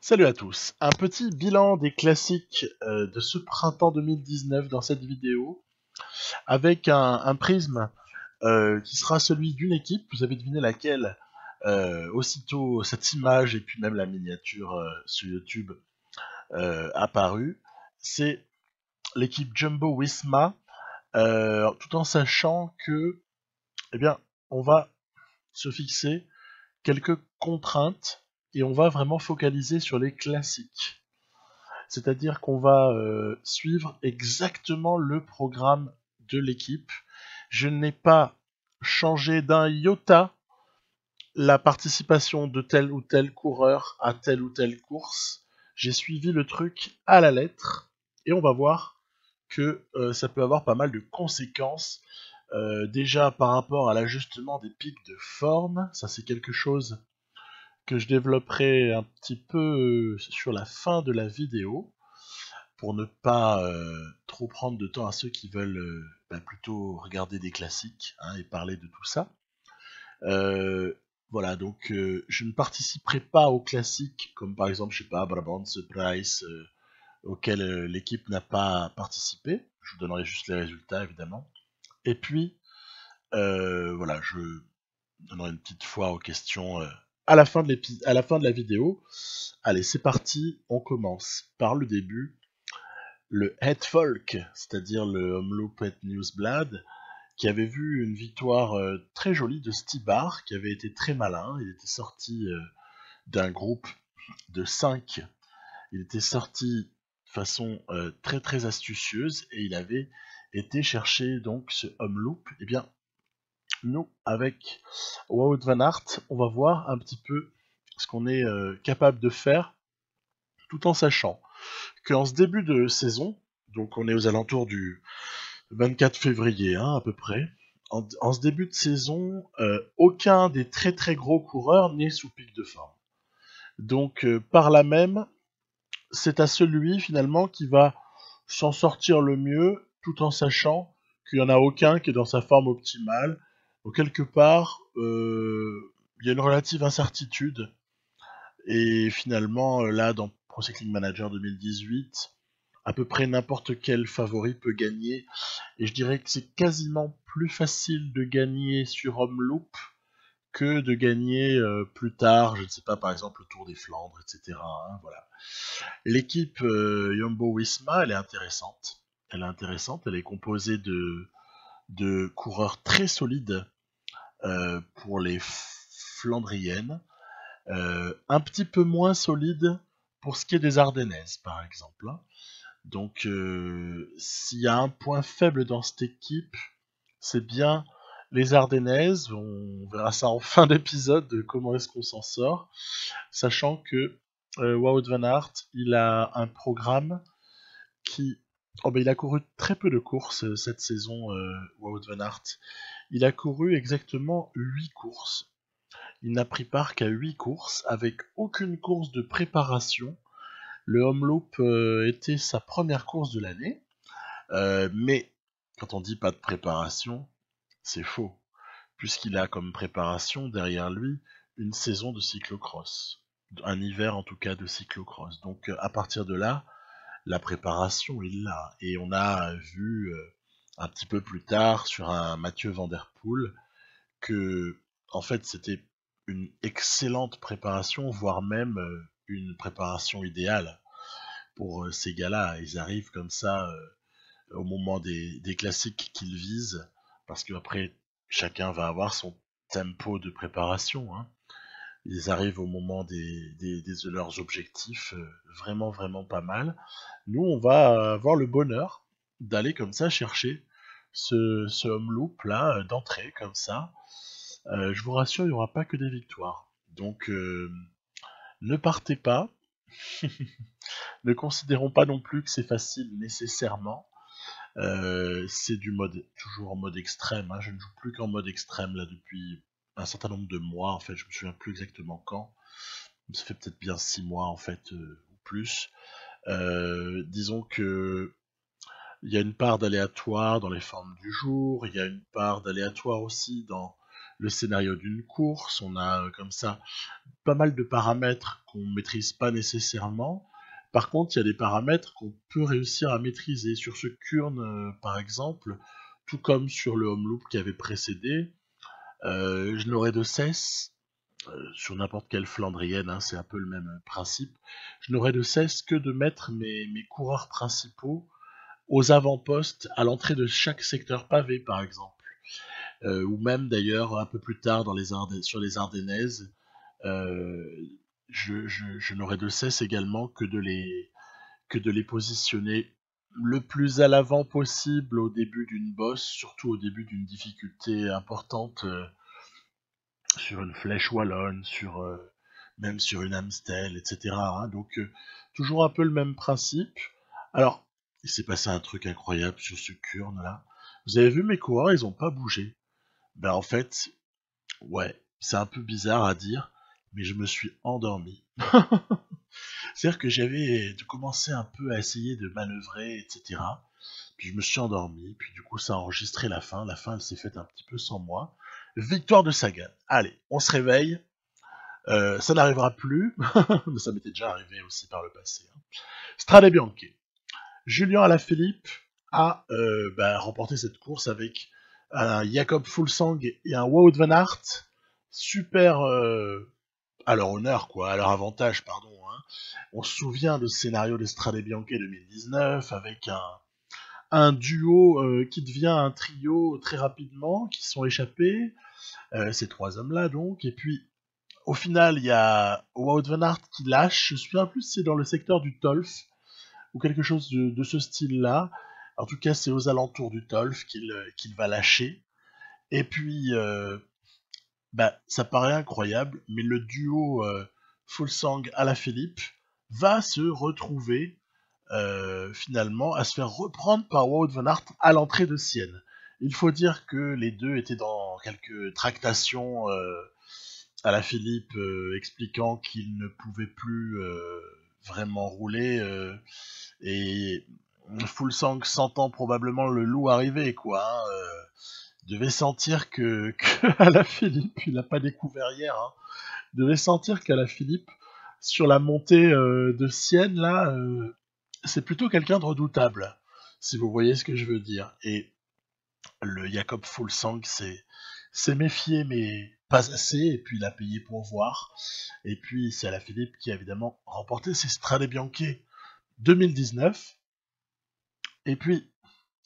Salut à tous. Un petit bilan des classiques de ce printemps 2019 dans cette vidéo, avec un prisme qui sera celui d'une équipe. Vous avez deviné laquelle. Aussitôt cette image et puis même la miniature sur YouTube apparue. C'est l'équipe Jumbo Visma, tout en sachant que, eh bien, on va se fixer quelques contraintes et on va vraiment focaliser sur les classiques. C'est-à-dire qu'on va suivre exactement le programme de l'équipe. Je n'ai pas changé d'un iota la participation de tel ou tel coureur à telle ou telle course. J'ai suivi le truc à la lettre et on va voir que ça peut avoir pas mal de conséquences. Déjà par rapport à l'ajustement des pics de forme, ça c'est quelque chose que je développerai un petit peu sur la fin de la vidéo, pour ne pas trop prendre de temps à ceux qui veulent plutôt regarder des classiques et parler de tout ça. Voilà, donc je ne participerai pas aux classiques, comme par exemple, je sais pas, Brabant, Price, auquel l'équipe n'a pas participé. Je vous donnerai juste les résultats, évidemment. Et puis, voilà, je donnerai une petite fois aux questions à la fin de la vidéo. Allez, c'est parti, on commence par le début. Le Het Folk, c'est-à-dire le Omloop Nieuwsblad, qui avait vu une victoire très jolie de Stibar, qui avait été très malin. Il était sorti d'un groupe de 5. Il était sorti de façon très très astucieuse et il avait été chercher donc ce Omloop. Eh bien, nous, avec Wout van Aert, on va voir un petit peu ce qu'on est capable de faire, tout en sachant qu'en ce début de saison, donc on est aux alentours du 24 février à peu près, en ce début de saison, aucun des très très gros coureurs n'est sous pic de forme. Donc par là même, c'est à celui finalement qui va s'en sortir le mieux, tout en sachant qu'il n'y en a aucun qui est dans sa forme optimale. Donc quelque part, il y a une relative incertitude. Et finalement, là, dans Pro Cycling Manager 2018, à peu près n'importe quel favori peut gagner. Et je dirais que c'est quasiment plus facile de gagner sur Omloop que de gagner plus tard, je ne sais pas, par exemple le Tour des Flandres, etc. Voilà. L'équipe Jumbo-Visma, elle est intéressante. Elle est composée de coureurs très solides pour les Flandriennes, un petit peu moins solides pour ce qui est des Ardennaises, par exemple. Donc, s'il y a un point faible dans cette équipe, c'est bien les Ardennaises. On verra ça en fin d'épisode, de comment est-ce qu'on s'en sort. Sachant que Wout van Aert, il a un programme qui... Oh ben, il a couru très peu de courses cette saison, Wout van Aert. Il a couru exactement 8 courses. Il n'a pris part qu'à 8 courses, avec aucune course de préparation. Le Omloop était sa première course de l'année, mais quand on dit pas de préparation, c'est faux, puisqu'il a comme préparation derrière lui une saison de cyclocross, un hiver en tout cas de cyclocross. Donc à partir de là, la préparation est là, et on a vu un petit peu plus tard sur un Mathieu Van Der Poel que en fait c'était une excellente préparation, voire même une préparation idéale pour ces gars-là. Ils arrivent comme ça au moment des classiques qu'ils visent, parce qu'après, chacun va avoir son tempo de préparation. Ils arrivent au moment de leurs objectifs vraiment, vraiment pas mal. Nous, on va avoir le bonheur d'aller comme ça chercher ce Omloop là, d'entrée comme ça. Je vous rassure, il n'y aura pas que des victoires. Donc, ne partez pas. Ne considérons pas non plus que c'est facile nécessairement. C'est du mode toujours en mode extrême. Je ne joue plus qu'en mode extrême là depuis un certain nombre de mois. En fait, je me souviens plus exactement quand. Ça fait peut-être bien 6 mois en fait ou plus. Disons que il y a une part d'aléatoire dans les formes du jour. Il y a une part d'aléatoire aussi dans le scénario d'une course, on a comme ça pas mal de paramètres qu'on ne maîtrise pas nécessairement. Par contre, il y a des paramètres qu'on peut réussir à maîtriser. Sur ce Kurn, par exemple, tout comme sur le home loop qui avait précédé, je n'aurais de cesse, sur n'importe quelle Flandrienne, hein, c'est un peu le même principe, je n'aurais de cesse que de mettre mes coureurs principaux aux avant-postes à l'entrée de chaque secteur pavé, par exemple. Ou même d'ailleurs un peu plus tard sur les Ardennaises, euh, je n'aurai de cesse également que de les positionner le plus à l'avant possible au début d'une bosse, surtout au début d'une difficulté importante, sur une flèche wallonne, même sur une Amstel, etc. Hein. Donc toujours un peu le même principe. Alors, il s'est passé un truc incroyable sur ce Kurn là. Vous avez vu mes coureurs, ils ont pas bougé. Ben en fait, ouais, c'est un peu bizarre à dire, mais je me suis endormi. C'est-à-dire que j'avais commencé un peu à essayer de manœuvrer, etc. Puis je me suis endormi, puis du coup ça a enregistré la fin. La fin, elle s'est faite un petit peu sans moi. Victoire de Sagan. Allez, on se réveille. Ça n'arrivera plus, mais ça m'était déjà arrivé aussi par le passé. Hein. Strade Bianche. Julien Alaphilippe a remporté cette course avec un Jakob Fuglsang et un Wout van Aert. Super à leur honneur, quoi, à leur avantage, pardon. Hein. On se souvient de ce scénario de Strade Bianche 2019 avec un duo qui devient un trio très rapidement, qui sont échappés, ces trois hommes-là donc, et puis au final il y a Wout van Aert qui lâche, je me souviens plus si c'est dans le secteur du Tolf, ou quelque chose de ce style-là, en tout cas c'est aux alentours du Tolf qu'il va lâcher, et puis ça paraît incroyable, mais le duo Fuglsang Alaphilippe va se retrouver finalement à se faire reprendre par Wout van Aert à l'entrée de Sienne. Il faut dire que les deux étaient dans quelques tractations Alaphilippe expliquant qu'il ne pouvait plus vraiment rouler et Fuglsang sentant probablement le loup arriver quoi. Hein, devait sentir que Alaphilippe, il n'a pas découvert hier, hein, devait sentir qu'Alaphilippe sur la montée de Sienne là, c'est plutôt quelqu'un de redoutable, si vous voyez ce que je veux dire. Et le Jakob Fuglsang s'est méfié, mais pas assez, et puis il a payé pour voir. Et puis c'est Alaphilippe qui a évidemment remporté ses Strade Bianche 2019. Et puis,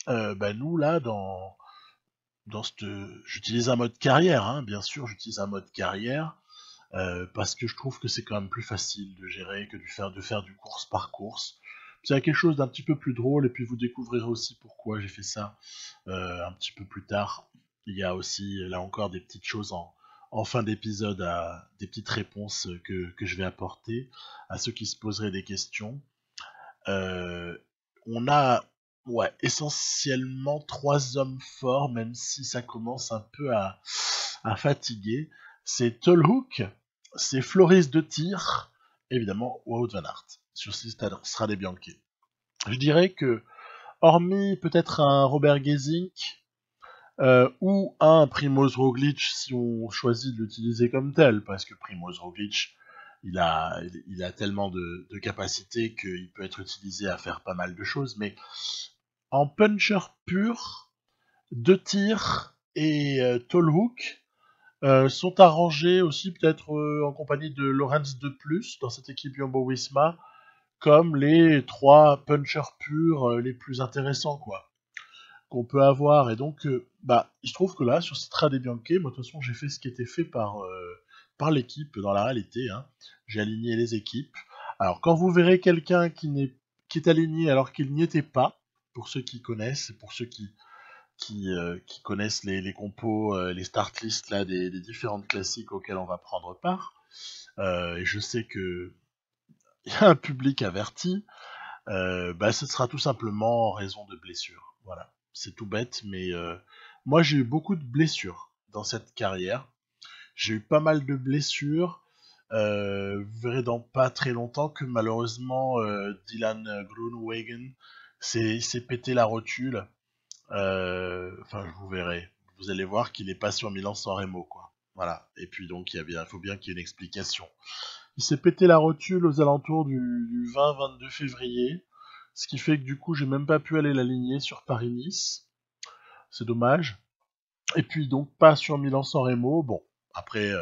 nous là, j'utilise un mode carrière, hein, bien sûr, j'utilise un mode carrière. Parce que je trouve que c'est quand même plus facile de gérer que de faire du course par course. C'est quelque chose d'un petit peu plus drôle, et puis vous découvrirez aussi pourquoi j'ai fait ça un petit peu plus tard. Il y a aussi, là encore, des petites choses en fin d'épisode, des petites réponses que je vais apporter à ceux qui se poseraient des questions. Euh, on a essentiellement trois hommes forts, même si ça commence un peu à fatiguer. C'est Tolhoek, c'est Floris de Tir, évidemment Wout van Aert, sur ces Strade Bianche. Je dirais que, hormis peut-être un Robert Gesink, ou un Primoz Roglic, si on choisit de l'utiliser comme tel, parce que Primoz Roglic, il a tellement de capacités qu'il peut être utilisé à faire pas mal de choses, mais en puncher pur, De Tir et Tolhoek, sont arrangés aussi peut-être en compagnie de Lorenz de Plus dans cette équipe Jumbo-Visma comme les trois punchers purs les plus intéressants quoi qu'on peut avoir. Et donc il se trouve que là sur Strade Bianche, moi de toute façon j'ai fait ce qui était fait par l'équipe dans la réalité. Hein. J'ai aligné les équipes. Alors quand vous verrez quelqu'un qui est aligné alors qu'il n'y était pas, pour ceux qui connaissent, pour ceux qui connaissent les compos, les start lists là, des différentes classiques auxquelles on va prendre part. Et je sais que il y a un public averti. Ce sera tout simplement en raison de blessures. Voilà, c'est tout bête, mais moi j'ai eu beaucoup de blessures dans cette carrière. J'ai eu pas mal de blessures. Vous verrez dans pas très longtemps que malheureusement Dylan Groenewegen s'est pété la rotule. Enfin, vous verrez. vous allez voir qu'il n'est pas sur Milan-San Remo, quoi. Voilà. Et puis donc, il faut bien qu'il y ait une explication. Il s'est pété la rotule aux alentours du 20-22 février, ce qui fait que du coup, j'ai même pas pu aller l'aligner sur Paris-Nice. C'est dommage. Et puis donc, pas sur Milan-San Remo. Bon, après,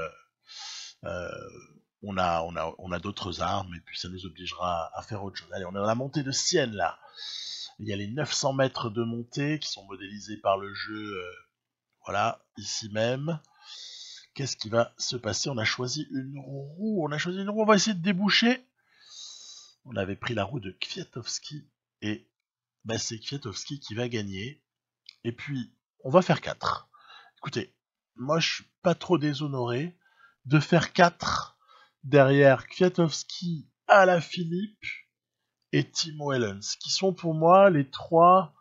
euh, on a d'autres armes, et puis ça nous obligera à faire autre chose. Allez, on est dans la montée de Sienne, là. Il y a les 900 mètres de montée qui sont modélisés par le jeu, voilà, ici même. Qu'est-ce qui va se passer? On a choisi une roue, on va essayer de déboucher. On avait pris la roue de Kwiatkowski, et bah, c'est Kwiatkowski qui va gagner. Et puis, on va faire 4. Écoutez, moi je suis pas trop déshonoré de faire 4 derrière Kwiatkowski, Alaphilippe et Tim Wellens, qui sont pour moi les 3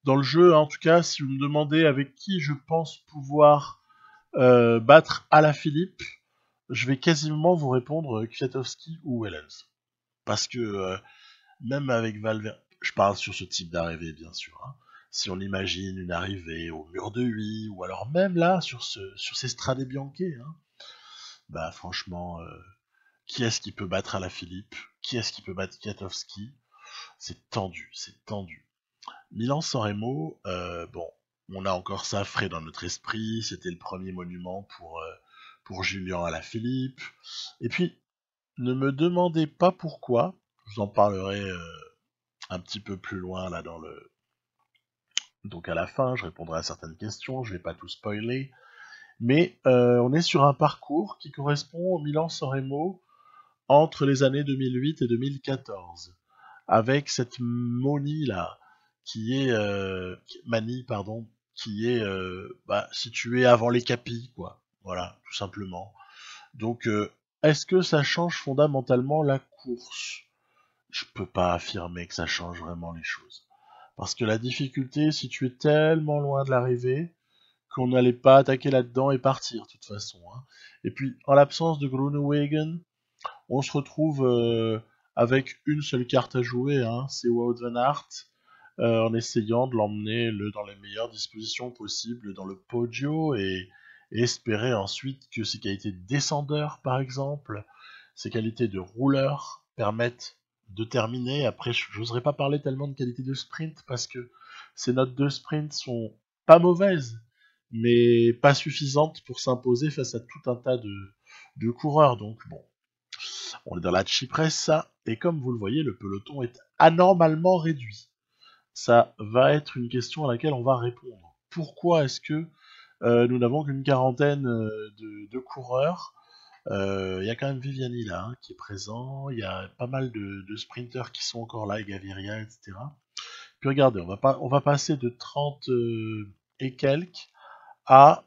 dans le jeu. En tout cas, si vous me demandez avec qui je pense pouvoir battre Alaphilippe, je vais quasiment vous répondre Kwiatkowski ou Wellens. Parce que même avec Valverde, je parle sur ce type d'arrivée bien sûr, hein. Si on imagine une arrivée au mur de 8, ou alors même là, sur ces Strade Bianche, hein, bah franchement, qui est-ce qui peut battre Alaphilippe? Qui est-ce qui peut battre Kwiatkowski? C'est tendu, c'est tendu. Milan-San Remo, bon, on a encore ça frais dans notre esprit, c'était le premier monument pour Julien Alaphilippe. Et puis, ne me demandez pas pourquoi, je vous en parlerai un petit peu plus loin là dans le... Donc à la fin, je répondrai à certaines questions, je vais pas tout spoiler, mais on est sur un parcours qui correspond au Milan-San Remo entre les années 2008 et 2014, avec cette Mani là, Mani, pardon, qui est située avant les Capis, quoi. Voilà, tout simplement. Donc, est-ce que ça change fondamentalement la course? Je peux pas affirmer que ça change vraiment les choses. Parce que la difficulté est située tellement loin de l'arrivée qu'on n'allait pas attaquer là-dedans et partir, de toute façon, hein. Et puis, en l'absence de Groenewegen, on se retrouve avec une seule carte à jouer, hein, c'est Wout van Aert, en essayant de l'emmener dans les meilleures dispositions possibles dans le Poggio, et espérer ensuite que ses qualités de descendeur, par exemple, ses qualités de rouleur permettent de terminer. Après, je n'oserais pas parler tellement de qualité de sprint parce que ses notes de sprint sont pas mauvaises, mais pas suffisantes pour s'imposer face à tout un tas de coureurs. Donc bon, on est dans la Cipressa, et comme vous le voyez, le peloton est anormalement réduit. Ça va être une question à laquelle on va répondre. Pourquoi est-ce que nous n'avons qu'une quarantaine de coureurs? Il y a quand même Viviani là, hein, qui est présent, il y a pas mal de sprinters qui sont encore là, et Gaviria, etc. Puis regardez, on va passer de 30 et quelques à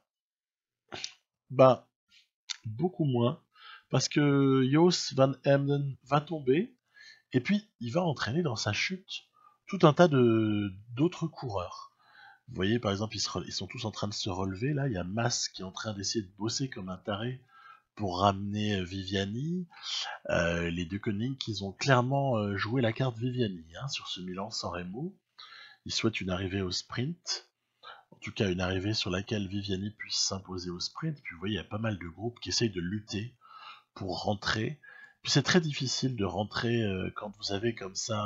beaucoup moins, parce que Jos van Emden va tomber, et puis il va entraîner dans sa chute tout un tas d'autres coureurs. Vous voyez, par exemple, ils sont tous en train de se relever, là, il y a Mas qui est en train d'essayer de bosser comme un taré pour ramener Viviani. Les deux Koenig, ils ont clairement joué la carte Viviani, hein, sur ce Milan-San Remo. Ils souhaitent une arrivée au sprint, en tout cas une arrivée sur laquelle Viviani puisse s'imposer au sprint. Puis vous voyez, il y a pas mal de groupes qui essayent de lutter pour rentrer. Puis c'est très difficile de rentrer quand vous avez comme ça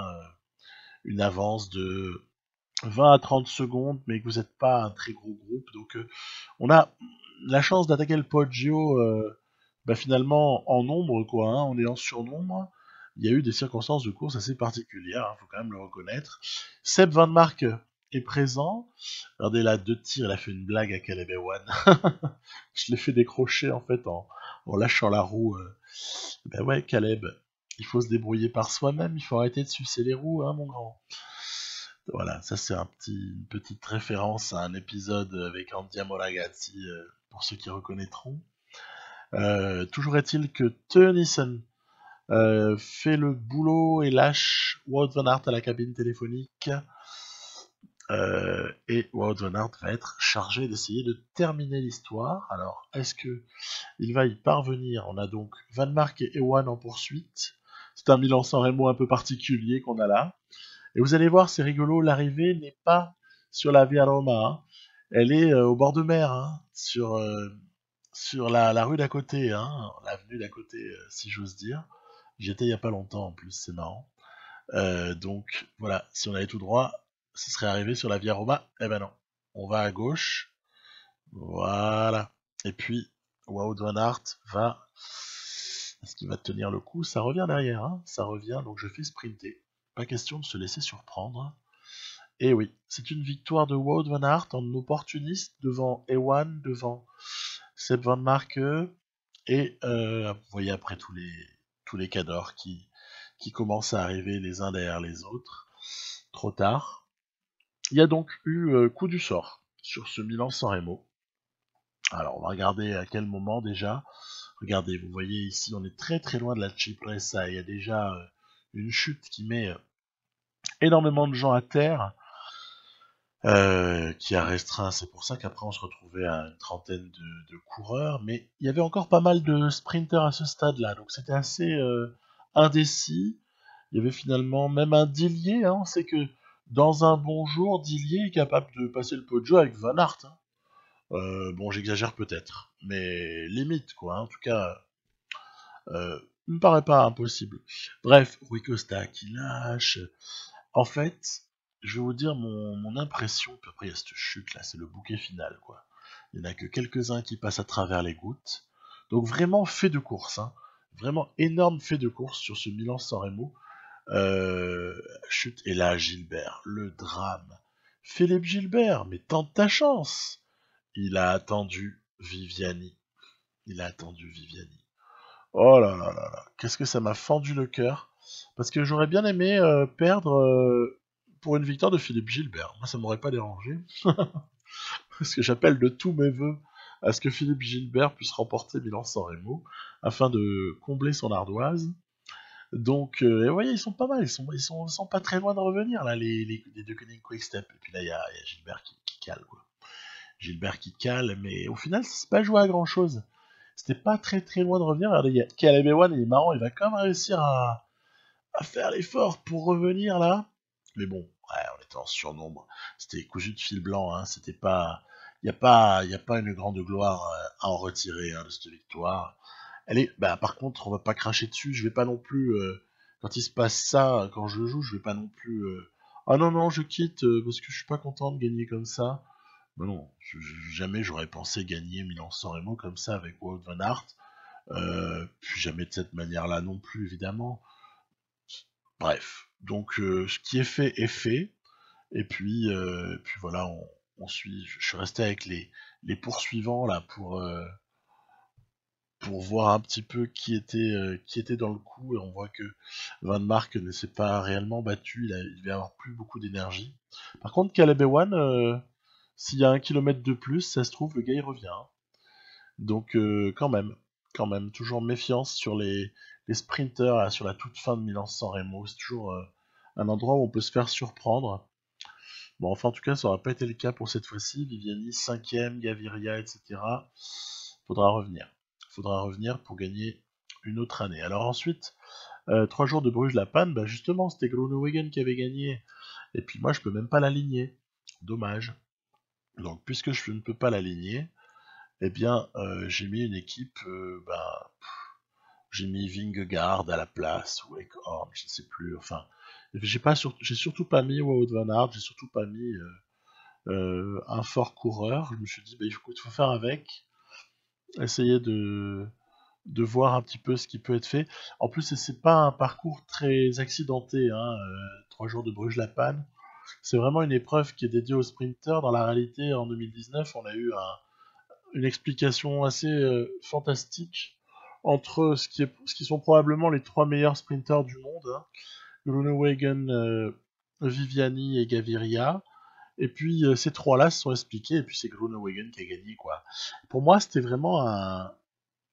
une avance de 20 à 30 secondes, mais que vous n'êtes pas un très gros groupe. Donc on a la chance d'attaquer le Poggio finalement en nombre, quoi, hein, en ayant surnombre. Il y a eu des circonstances de course assez particulières, il faut quand même le reconnaître. Seb Van Mark est présent. Regardez là, 2 tirs, il a fait une blague à Caleb Ewan. Je l'ai fait décrocher en fait en lâchant la roue. Ben ouais, Caleb, il faut se débrouiller par soi-même, il faut arrêter de sucer les roues, hein, mon grand. Voilà, ça c'est une petite référence à un épisode avec Andiamo Ragazzi, pour ceux qui reconnaîtront. Toujours est-il que Tennyson fait le boulot et lâche Wout van Aert à la cabine téléphonique. Et Wout van Aert va être chargé d'essayer de terminer l'histoire. Alors, est-ce que il va y parvenir? On a donc Van Mark et Ewan en poursuite. C'est un Milan-San Remo un peu particulier qu'on a là. Et vous allez voir, c'est rigolo, l'arrivée n'est pas sur la Via Roma, hein. Elle est au bord de mer, hein, sur la rue d'à côté, hein, l'avenue d'à côté, si j'ose dire. J'y étais il y a pas longtemps en plus, c'est marrant. Donc voilà, si on allait tout droit, ce serait arrivé sur la Via Roma. Eh ben non, on va à gauche. Voilà. Et puis, Wout van Aert va... Est-ce qu'il va tenir le coup? Ça revient derrière, hein, ça revient, donc je fais sprinter. Pas question de se laisser surprendre. Et oui, c'est une victoire de Wout van Aert en opportuniste devant Ewan, devant Seb Van Marke. Et vous voyez après tous les cadors qui commencent à arriver les uns derrière les autres. Trop tard. Il y a donc eu coup du sort sur ce Milan-San Remo. Alors on va regarder à quel moment déjà. Regardez, vous voyez ici, on est très très loin de la Cipressa. Il y a déjà une chute qui met énormément de gens à terre, qui a restreint. C'est pour ça qu'après on se retrouvait à une trentaine de coureurs. Mais il y avait encore pas mal de sprinters à ce stade-là. Donc c'était assez indécis. Il y avait finalement même un Dillier. Hein. On sait que dans un bon jour, Dillier est capable de passer le pot de jeu avec Van Aert. Hein. Bon, j'exagère peut-être, mais limite quoi. Hein. En tout cas, me paraît pas impossible. Bref, Rui Costa qui lâche. En fait, je vais vous dire mon impression. Puis après, il y a cette chute là, c'est le bouquet final quoi. Il n'y en a que quelques-uns qui passent à travers les gouttes. Donc vraiment fait de course. Hein. Vraiment énorme fait de course sur ce Milan-San Remo. Chute. Et là, Gilbert, le drame. Philippe Gilbert, mais tente ta chance. Il a attendu Viviani. Il a attendu Viviani. Oh là là là là. Qu'est-ce que ça m'a fendu le cœur. Parce que j'aurais bien aimé perdre pour une victoire de Philippe Gilbert. Moi, ça m'aurait pas dérangé. Parce que j'appelle de tous mes voeux à ce que Philippe Gilbert puisse remporter Milan-San Remo afin de combler son ardoise. Donc, et vous voyez, ils sont pas mal, ils sont pas très loin de revenir, là, les deux Koenig Quick-Step. Et puis là, il y a Gilbert qui cale, quoi. Gilbert qui cale, mais au final, ça s'est pas joué à grand-chose. C'était pas très très loin de revenir. Regardez, Caleb Ewan, il est marrant, il va quand même réussir à faire l'effort pour revenir, là. Mais bon, ouais, on était en surnombre. C'était cousu de fil blanc, hein, c'était pas... y a pas une grande gloire à en retirer hein, de cette victoire. Elle est, bah, par contre, on va pas cracher dessus. Je vais pas non plus, quand il se passe ça, quand je joue, je vais pas non plus. Ah non non, je quitte parce que je suis pas content de gagner comme ça. Bah non, jamais j'aurais pensé gagner Milan-San Remo comme ça avec Wout van Aert. Puis jamais de cette manière-là non plus, évidemment. Bref, donc ce qui est fait est fait. Et puis voilà, on suit. Je suis resté avec les poursuivants là pour voir un petit peu qui était dans le coup, et on voit que Van Mark ne s'est pas réellement battu, il devait avoir plus beaucoup d'énergie. Par contre, Caleb Ewan, s'il y a 1 kilomètre de plus, ça se trouve, le gars il revient. Hein. Donc quand même, toujours méfiance sur les sprinters là, sur la toute fin de Milan-San Remo, c'est toujours un endroit où on peut se faire surprendre. Bon, enfin en tout cas, ça n'aura pas été le cas pour cette fois-ci, Viviani 5ème, Gaviria, etc. Faudra revenir. Faudra revenir pour gagner une autre année. Alors ensuite, 3 jours de Bruges-la-Panne, bah justement, c'était Groenewegen qui avait gagné. Et puis moi, je peux même pas l'aligner. Dommage. Donc, puisque je ne peux pas l'aligner, eh bien, j'ai mis une équipe, j'ai mis Vingegaard à la place, ou Ekhorn, je ne sais plus. Enfin, j'ai surtout pas mis Wout van Aert, j'ai surtout pas mis un fort coureur. Je me suis dit, bah, il faut faire avec, essayer de voir un petit peu ce qui peut être fait. En plus, c'est pas un parcours très accidenté, hein, 3 jours de Bruges-la-Panne. C'est vraiment une épreuve qui est dédiée aux sprinters. Dans la réalité, en 2019, on a eu une explication assez fantastique entre ce qui sont probablement les 3 meilleurs sprinters du monde, hein, Groenewegen, Viviani et Gaviria. Et puis ces trois-là se sont expliqués, et puis c'est Groenewegen qui a gagné, quoi. Pour moi, c'était vraiment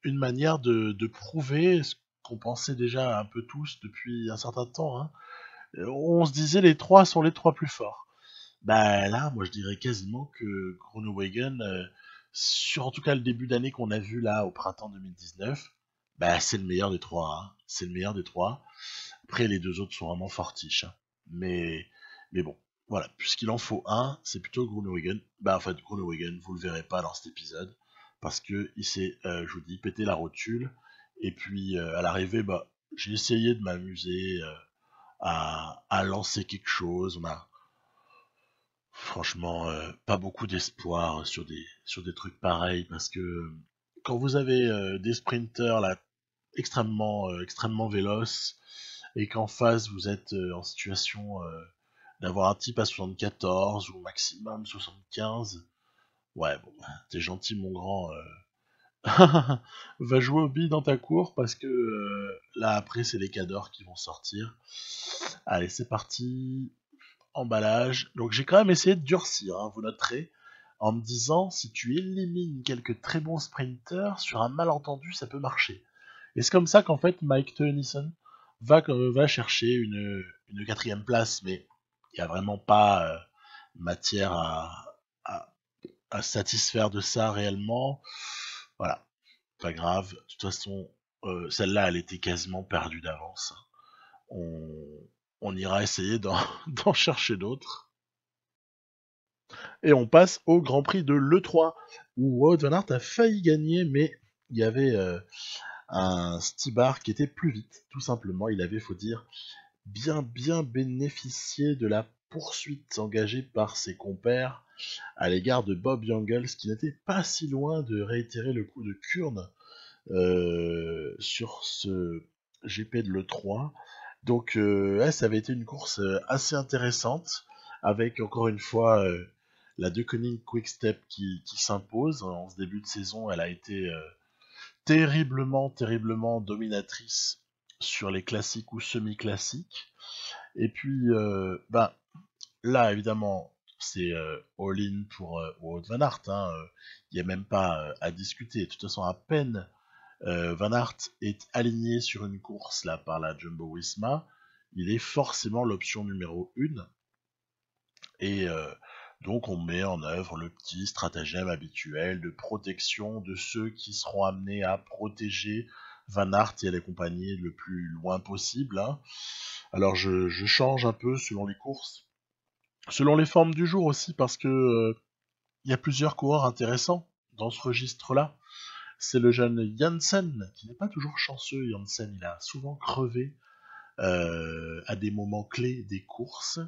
une manière de prouver ce qu'on pensait déjà un peu tous depuis un certain temps. Hein. On se disait les trois sont les trois plus forts. Bah là, moi je dirais quasiment que Groenewegen, sur en tout cas le début d'année qu'on a vu là au printemps 2019, bah c'est le meilleur des trois. Hein. C'est le meilleur des trois. Après les deux autres sont vraiment fortiches. Hein. Mais bon. voilà, puisqu'il en faut un, c'est plutôt Groenewegen. Bah en fait, Groenewegen, vous le verrez pas dans cet épisode, parce que il s'est, je vous dis, pété la rotule. Et puis à l'arrivée, bah j'ai essayé de m'amuser à lancer quelque chose. On a franchement pas beaucoup d'espoir sur des trucs pareils, parce que quand vous avez des sprinters là extrêmement véloces, et qu'en face vous êtes en situation d'avoir un type à 74 ou maximum 75. Ouais, bon, bah, t'es gentil, mon grand. Va jouer au billes dans ta cour, parce que là, après, c'est les cadors qui vont sortir. Allez, c'est parti. Emballage. Donc, j'ai quand même essayé de durcir, hein, vous noterez, en me disant, si tu élimines quelques très bons sprinters, sur un malentendu, ça peut marcher. Et c'est comme ça qu'en fait, Mike Tennyson va chercher une quatrième place, mais il n'y a vraiment pas matière à, à satisfaire de ça réellement. Voilà, pas grave. De toute façon, celle-là, elle était quasiment perdue d'avance. On, on ira essayer d'en chercher d'autres. Et on passe au Grand Prix de l'E3, où Wout van Aert a failli gagner, mais il y avait un Stibar qui était plus vite, tout simplement. Il avait, faut dire, bien bénéficié de la poursuite engagée par ses compères à l'égard de Bob Jungels, qui n'était pas si loin de réitérer le coup de Kurn sur ce GP de l'E3. Donc ouais, ça avait été une course assez intéressante, avec encore une fois la De Koning Quick-Step qui s'impose. En ce début de saison, elle a été terriblement dominatrice sur les classiques ou semi-classiques. Et puis, là, évidemment, c'est all-in pour Wout van Aert. Il n'y a même pas à discuter. De toute façon, à peine Van Aert est aligné sur une course là par la Jumbo-Visma, il est forcément l'option numéro 1. Et donc, on met en œuvre le petit stratagème habituel de protection de ceux qui seront amenés à protéger Van Aert et à l'accompagner le plus loin possible. Alors, je change un peu selon les courses. Selon les formes du jour aussi, parce que il y a plusieurs coureurs intéressants dans ce registre-là. C'est le jeune Janssen, qui n'est pas toujours chanceux. Janssen, il a souvent crevé à des moments clés des courses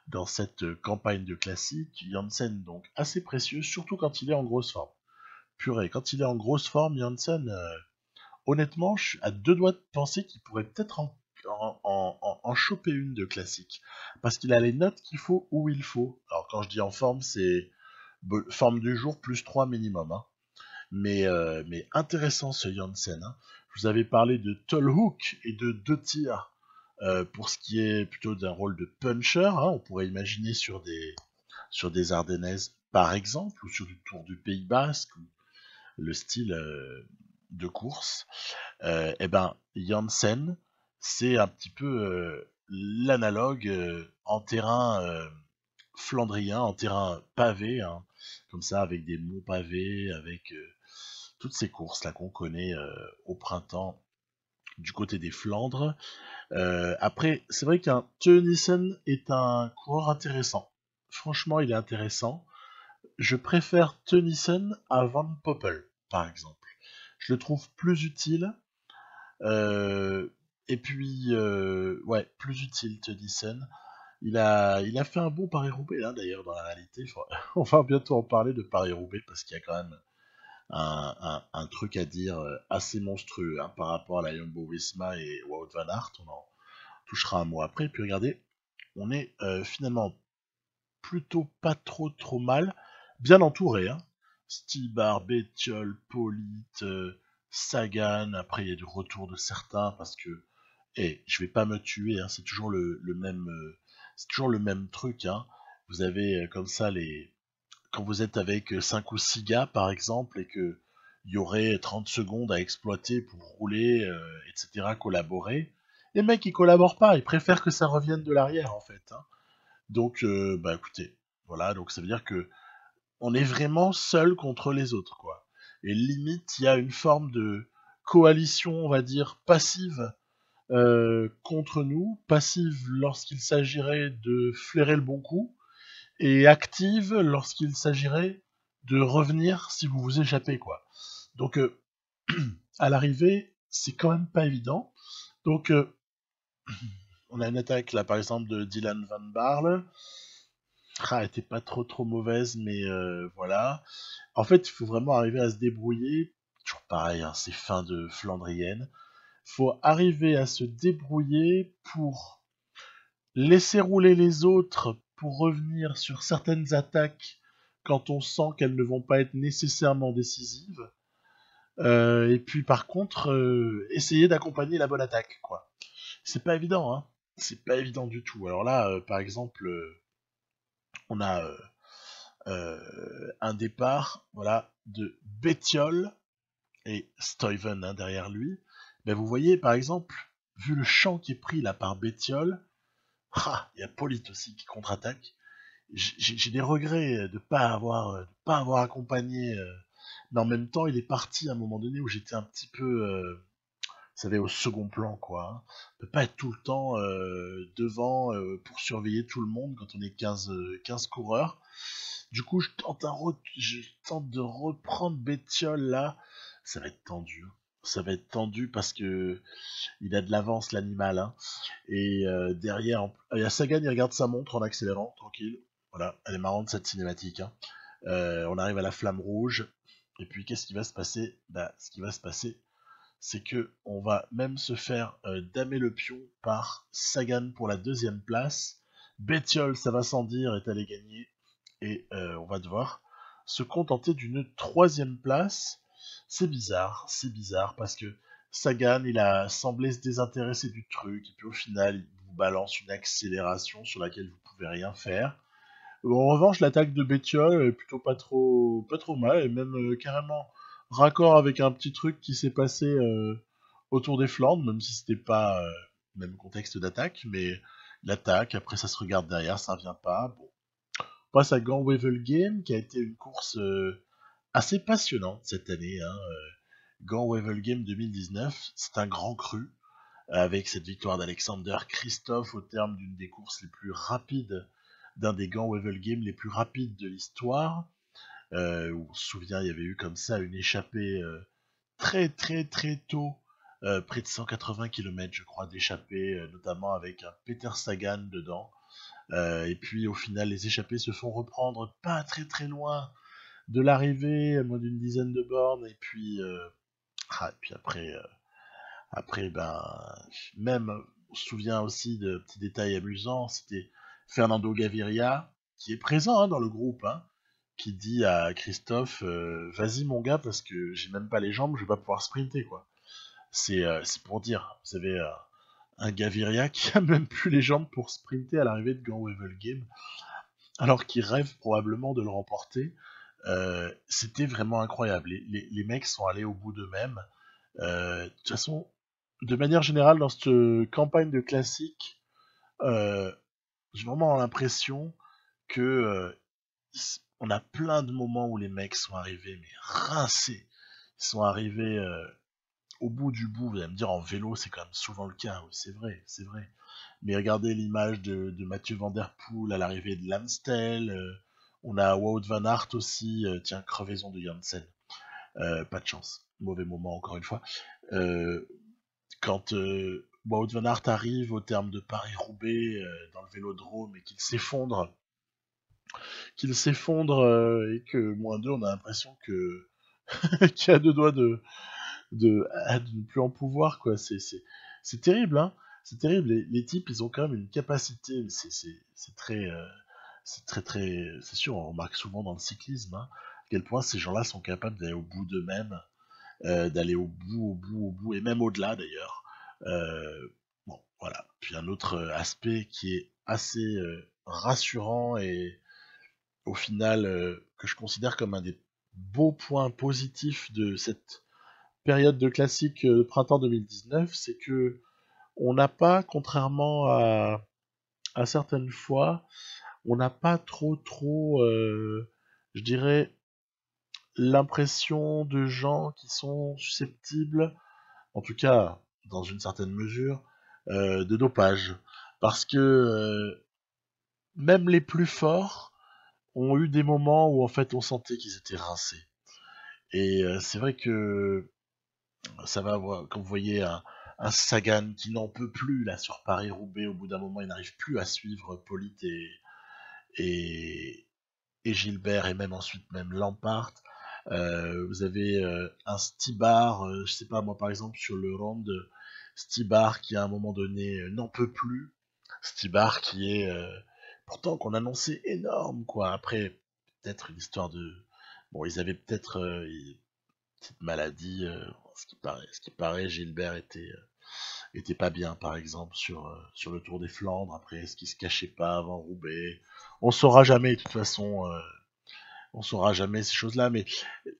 dans cette campagne de classique. Janssen, donc, assez précieux, surtout quand il est en grosse forme. Purée, quand il est en grosse forme, Janssen, honnêtement, je suis à deux doigts de penser qu'il pourrait peut-être en choper une de classique. Parce qu'il a les notes qu'il faut où il faut. Alors, quand je dis en forme, c'est forme du jour plus 3 minimum. Mais intéressant ce Janssen. Je vous avais parlé de Tollhook et de deux tirs pour ce qui est plutôt d'un rôle de puncher. On pourrait imaginer sur des Ardennaises par exemple, ou sur du Tour du Pays Basque, ou le style de course. Et ben Janssen, c'est un petit peu l'analogue en terrain flandrien, en terrain pavé, comme ça, avec des monts pavés, avec toutes ces courses là qu'on connaît au printemps du côté des Flandres. Après, c'est vrai qu'un Tennyson est un coureur intéressant. Franchement, il est intéressant. Je préfère Tennyson à Van Poppel, par exemple. Je le trouve plus utile. euh, et puis, ouais, plus utile Tennyson. Il a fait un bon Paris-Roubaix, d'ailleurs, dans la réalité. On va bientôt en parler de Paris-Roubaix, parce qu'il y a quand même un truc à dire assez monstrueux par rapport à la Jumbo-Visma et Wout van Aert. On en touchera un mot après. Et puis regardez, on est finalement plutôt pas trop mal, bien entouré. Stibar, Bettiol, Polite, Sagan. Après, il y a du retour de certains parce que, je vais pas me tuer. C'est toujours le même, c'est toujours le même truc. Vous avez comme ça quand vous êtes avec 5 ou 6 gars, par exemple, et que il y aurait 30 secondes à exploiter pour rouler, etc., collaborer, les mecs, ils collaborent pas, ils préfèrent que ça revienne de l'arrière, en fait. Donc, bah écoutez, voilà, donc ça veut dire que on est vraiment seul contre les autres, quoi. Et limite, il y a une forme de coalition, on va dire, passive contre nous, passive lorsqu'il s'agirait de flairer le bon coup, et active lorsqu'il s'agirait de revenir si vous vous échappez, quoi. Donc, à l'arrivée, c'est quand même pas évident. Donc, on a une attaque là, par exemple, de Dylan Van Barle. Elle était pas trop mauvaise, mais voilà. En fait, il faut vraiment arriver à se débrouiller. Toujours pareil, hein, c'est fin de Flandrienne. Il faut arriver à se débrouiller pour laisser rouler les autres pour revenir sur certaines attaques quand on sent qu'elles ne vont pas être nécessairement décisives. Et puis par contre, essayer d'accompagner la bonne attaque, quoi. C'est pas évident, hein. C'est pas évident du tout. Alors là, par exemple, on a un départ, voilà, de Bettiol et Stuyven hein, derrière lui. Ben vous voyez, par exemple, vu le champ qui est pris là par Bettiol, il y a Polite aussi qui contre-attaque. J'ai des regrets de pas avoir accompagné. Mais en même temps, il est parti à un moment donné où j'étais un petit peu, vous savez, au second plan, quoi. Hein. On peut pas être tout le temps devant pour surveiller tout le monde quand on est 15 coureurs. Du coup, je tente de reprendre Bettiol là. Ça va être tendu. Hein. Ça va être tendu parce que il a de l'avance l'animal. Hein. Et derrière, il y a Sagan, il regarde sa montre en accélérant, tranquille. Voilà, elle est marrante cette cinématique. Hein. On arrive à la flamme rouge. Et puis qu'est-ce qui va se passer? Bah, ce qui va se passer, c'est que on va même se faire damer le pion par Sagan pour la deuxième place. Bettiol, ça va sans dire, est allé gagner. Et on va devoir se contenter d'une troisième place. C'est bizarre parce que Sagan, il a semblé se désintéresser du truc, et puis au final, il vous balance une accélération sur laquelle vous pouvez rien faire. En revanche, l'attaque de Bettiol est plutôt pas trop mal, et même carrément raccord avec un petit truc qui s'est passé autour des Flandres, même si c'était pas même contexte d'attaque, mais l'attaque, après ça se regarde derrière, ça revient pas. Bon. On passe à Gand-Wevelgem, qui a été une course assez passionnante cette année. Hein. Gand-Wevelgem 2019, c'est un grand cru, avec cette victoire d'Alexander Christophe au terme d'une des courses les plus rapides, d'un des Gand-Wevelgem les plus rapides de l'histoire. Où on se souvient, il y avait eu comme ça une échappée très tôt, près de 180 km je crois d'échappée, notamment avec un Peter Sagan dedans. Et puis au final, les échappées se font reprendre pas très loin de l'arrivée, à moins d'une dizaine de bornes. Et puis après, ben, même, on se souvient aussi de petits détails amusants, c'était Fernando Gaviria, qui est présent hein, dans le groupe, hein, qui dit à Christophe vas-y mon gars, parce que j'ai même pas les jambes, je vais pas pouvoir sprinter, quoi. C'est pour dire, vous savez, un Gaviria qui a même plus les jambes pour sprinter à l'arrivée de Gand-Wevelgem, alors qu'il rêve probablement de le remporter. C'était vraiment incroyable. Les mecs sont allés au bout d'eux-mêmes. De toute façon, de manière générale, dans cette campagne de classique, j'ai vraiment l'impression que on a plein de moments où les mecs sont arrivés, mais rincés. Ils sont arrivés au bout du bout. Vous allez me dire, en vélo, c'est quand même souvent le cas. Oui, c'est vrai, c'est vrai. Mais regardez l'image de Mathieu Van Der Poel à l'arrivée de l'Amstel. On a Wout van Aert aussi. Tiens, crevaison de Janssen. Pas de chance. Mauvais moment, encore une fois. Quand Wout van Aert arrive au terme de Paris-Roubaix dans le vélodrome et qu'il s'effondre et que -2, on a l'impression que qu'il a deux doigts de ne plus en pouvoir, quoi. C'est terrible, hein. C'est terrible. Les types, ils ont quand même une capacité. C'est très. C'est sûr, on remarque souvent dans le cyclisme hein, à quel point ces gens-là sont capables d'aller au bout d'eux-mêmes, d'aller au bout, et même au-delà d'ailleurs. Bon, voilà. Puis un autre aspect qui est assez rassurant et au final que je considère comme un des beaux points positifs de cette période de classique printemps 2019, c'est que on n'a pas, contrairement à certaines fois, on n'a pas trop, je dirais, l'impression de gens qui sont susceptibles, en tout cas dans une certaine mesure, de dopage. Parce que même les plus forts ont eu des moments où en fait on sentait qu'ils étaient rincés. Et c'est vrai que ça va avoir, comme vous voyez, un Sagan qui n'en peut plus là sur Paris-Roubaix. Au bout d'un moment, il n'arrive plus à suivre Polite et, et Gilbert et même ensuite même Lampard. Vous avez un Stibar, je sais pas moi par exemple sur le round, Stibar qui à un moment donné n'en peut plus. Stibar qui est pourtant qu'on annonçait énorme quoi. Après peut-être une histoire de bon ils avaient peut-être une petite maladie. Ce qui paraît Gilbert était pas bien par exemple sur le Tour des Flandres. Après est-ce qu'il se cachait pas avant Roubaix? On saura jamais de toute façon. On saura jamais ces choses-là, mais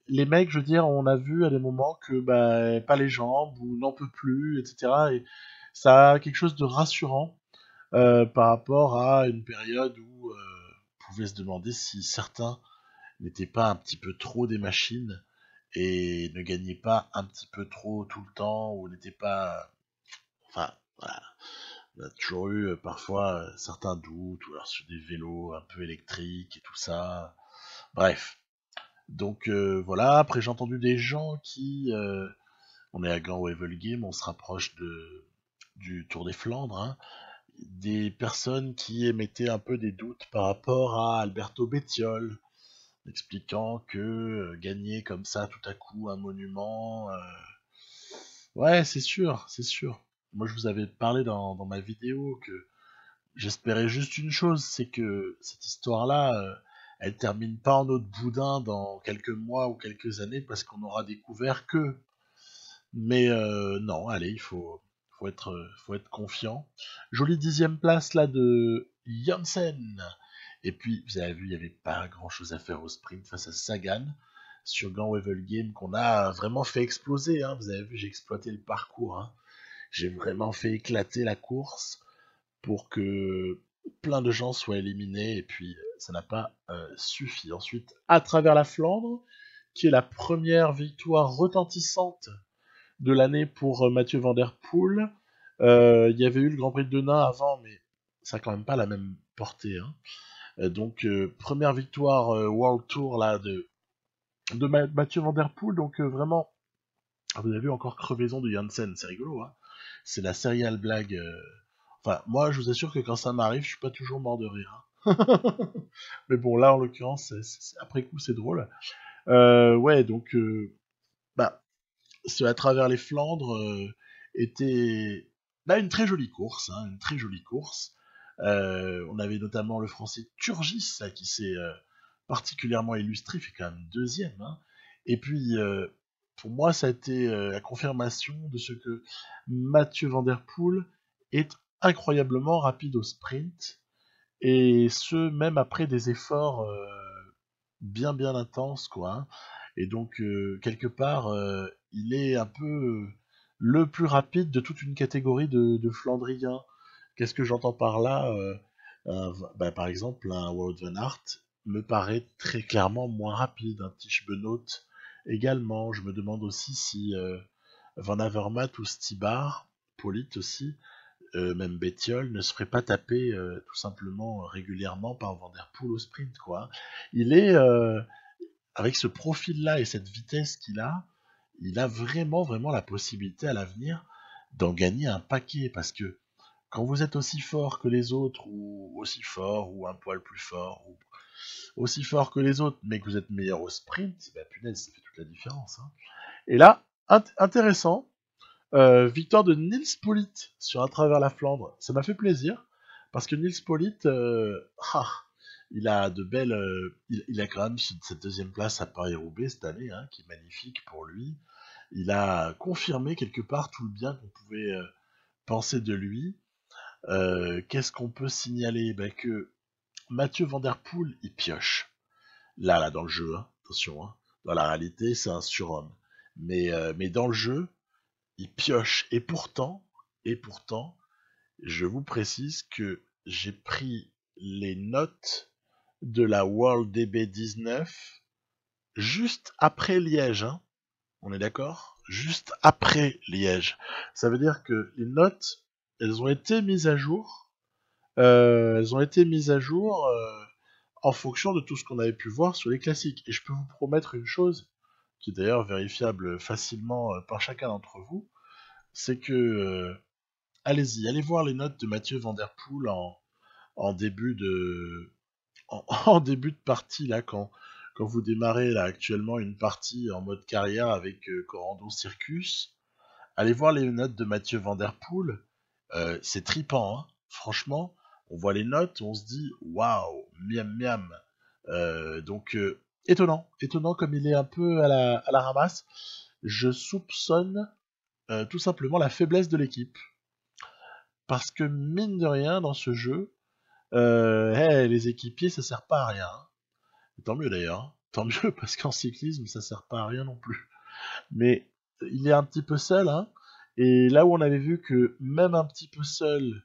les mecs, je veux dire, on a vu à des moments que bah, pas les jambes ou n'en peut plus, etc. Et ça a quelque chose de rassurant par rapport à une période où on pouvait se demander si certains n'étaient pas un petit peu trop des machines et ne gagnaient pas un petit peu trop tout le temps ou n'étaient pas... Enfin, voilà. On a toujours eu parfois certains doutes ou alors sur des vélos un peu électriques et tout ça. Bref, donc voilà, après j'ai entendu des gens qui... on est à Gand-Wevelgem, on se rapproche du Tour des Flandres, hein, des personnes qui émettaient un peu des doutes par rapport à Alberto Bettiol, expliquant que gagner comme ça tout à coup un monument... Ouais, c'est sûr, c'est sûr. Moi je vous avais parlé dans ma vidéo que j'espérais juste une chose, c'est que cette histoire-là, elle termine pas en eau de boudin dans quelques mois ou quelques années parce qu'on aura découvert que. Mais non, allez, faut être confiant. Jolie 10e place là de Janssen. Et puis, vous avez vu, il n'y avait pas grand-chose à faire au sprint face à Sagan sur Gand-Wevelgem qu'on a vraiment fait exploser. Hein. Vous avez vu, j'ai exploité le parcours. Hein. J'ai vraiment fait éclater la course pour que plein de gens soient éliminés et puis ça n'a pas suffi. Ensuite, à travers la Flandre, qui est la première victoire retentissante de l'année pour Mathieu Van Der Poel. Il y avait eu le Grand Prix de Denain avant, mais ça n'a quand même pas la même portée. Hein. Donc première victoire World Tour là de Mathieu Van Der Poel. Donc vraiment, vous avez vu encore crevaison de Janssen, c'est rigolo. Hein. C'est la serial blague. Enfin, moi, je vous assure que quand ça m'arrive, je suis pas toujours mort de rire. Hein. Mais bon, là, en l'occurrence, après coup, c'est drôle. Ouais, donc, bah, ce à travers les Flandres était bah, une très jolie course, hein, une très jolie course. On avait notamment le Français Turgis là, qui s'est particulièrement illustré, fait quand même deuxième. Hein. Et puis, pour moi, ça a été la confirmation de ce que Mathieu Van Der Poel est incroyablement rapide au sprint, et ce, même après des efforts bien intenses, quoi. Hein. Et donc, quelque part, il est un peu le plus rapide de toute une catégorie de Flandriens. Qu'est-ce que j'entends par là bah, par exemple, un Wout van Aert me paraît très clairement moins rapide. Un Tish Benoît également. Je me demande aussi si Van Avermaet ou Stibar, Polite aussi, même Bettiol, ne se ferait pas taper tout simplement régulièrement par Van Der Poel au sprint. Quoi. Il est, avec ce profil-là et cette vitesse qu'il a, il a vraiment la possibilité à l'avenir d'en gagner un paquet. Parce que quand vous êtes aussi fort que les autres, ou aussi fort, ou un poil plus fort, ou aussi fort que les autres, mais que vous êtes meilleur au sprint, bah punaise, ça fait toute la différence. Hein. Et là, intéressant, victoire de Nils Pollitt sur un travers la Flandre. Ça m'a fait plaisir, parce que Nils Pollitt, il a de belles, il a quand même cette deuxième place à Paris-Roubaix cette année, hein, qui est magnifique pour lui. Il a confirmé quelque part tout le bien qu'on pouvait penser de lui. Qu'est-ce qu'on peut signaler ben que Mathieu Van Der Poel, il pioche. Là, dans le jeu, hein, attention. Hein. Dans la réalité, c'est un surhomme. Mais dans le jeu, il pioche. Et pourtant, je vous précise que j'ai pris les notes de la World DB19 juste après Liège. Hein. On est d'accord? Juste après Liège. Ça veut dire que les notes elles ont été mises à jour. Elles ont été mises à jour en fonction de tout ce qu'on avait pu voir sur les classiques. Et je peux vous promettre une chose, qui est d'ailleurs vérifiable facilement par chacun d'entre vous, c'est que allez-y, allez voir les notes de Mathieu Van Der Poel en début de en début de partie là quand vous démarrez là actuellement une partie en mode carrière avec Corando Circus. Allez voir les notes de Mathieu Van Der Poel, c'est tripant, hein. Franchement, on voit les notes, on se dit waouh, miam miam. Étonnant, étonnant comme il est un peu à la ramasse. Je soupçonne tout simplement la faiblesse de l'équipe. Parce que mine de rien, dans ce jeu, les équipiers, ça sert pas à rien, hein. Et tant mieux d'ailleurs, hein. Tant mieux parce qu'en cyclisme, ça sert pas à rien non plus. Mais il est un petit peu seul, hein. Et là où on avait vu que même un petit peu seul,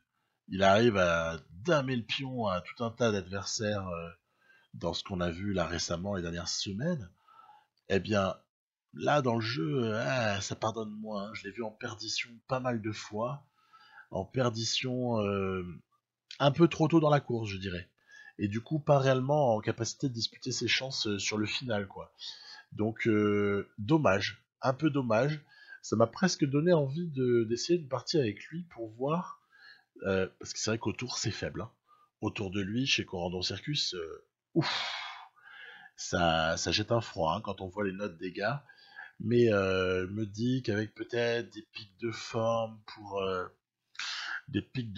il arrive à damer le pion à tout un tas d'adversaires dans ce qu'on a vu là récemment les dernières semaines, eh bien là dans le jeu, ça pardonne moins, hein. Je l'ai vu en perdition pas mal de fois, en perdition un peu trop tôt dans la course, je dirais. Et du coup, pas réellement en capacité de disputer ses chances sur le final, quoi. Donc, dommage, un peu dommage. Ça m'a presque donné envie d'essayer une partie avec lui pour voir, parce que c'est vrai qu'autour c'est faible, hein. Autour de lui, chez Corandon Circus, ouf, ça jette un froid hein, quand on voit les notes des gars. Mais me dit qu'avec peut-être des pics de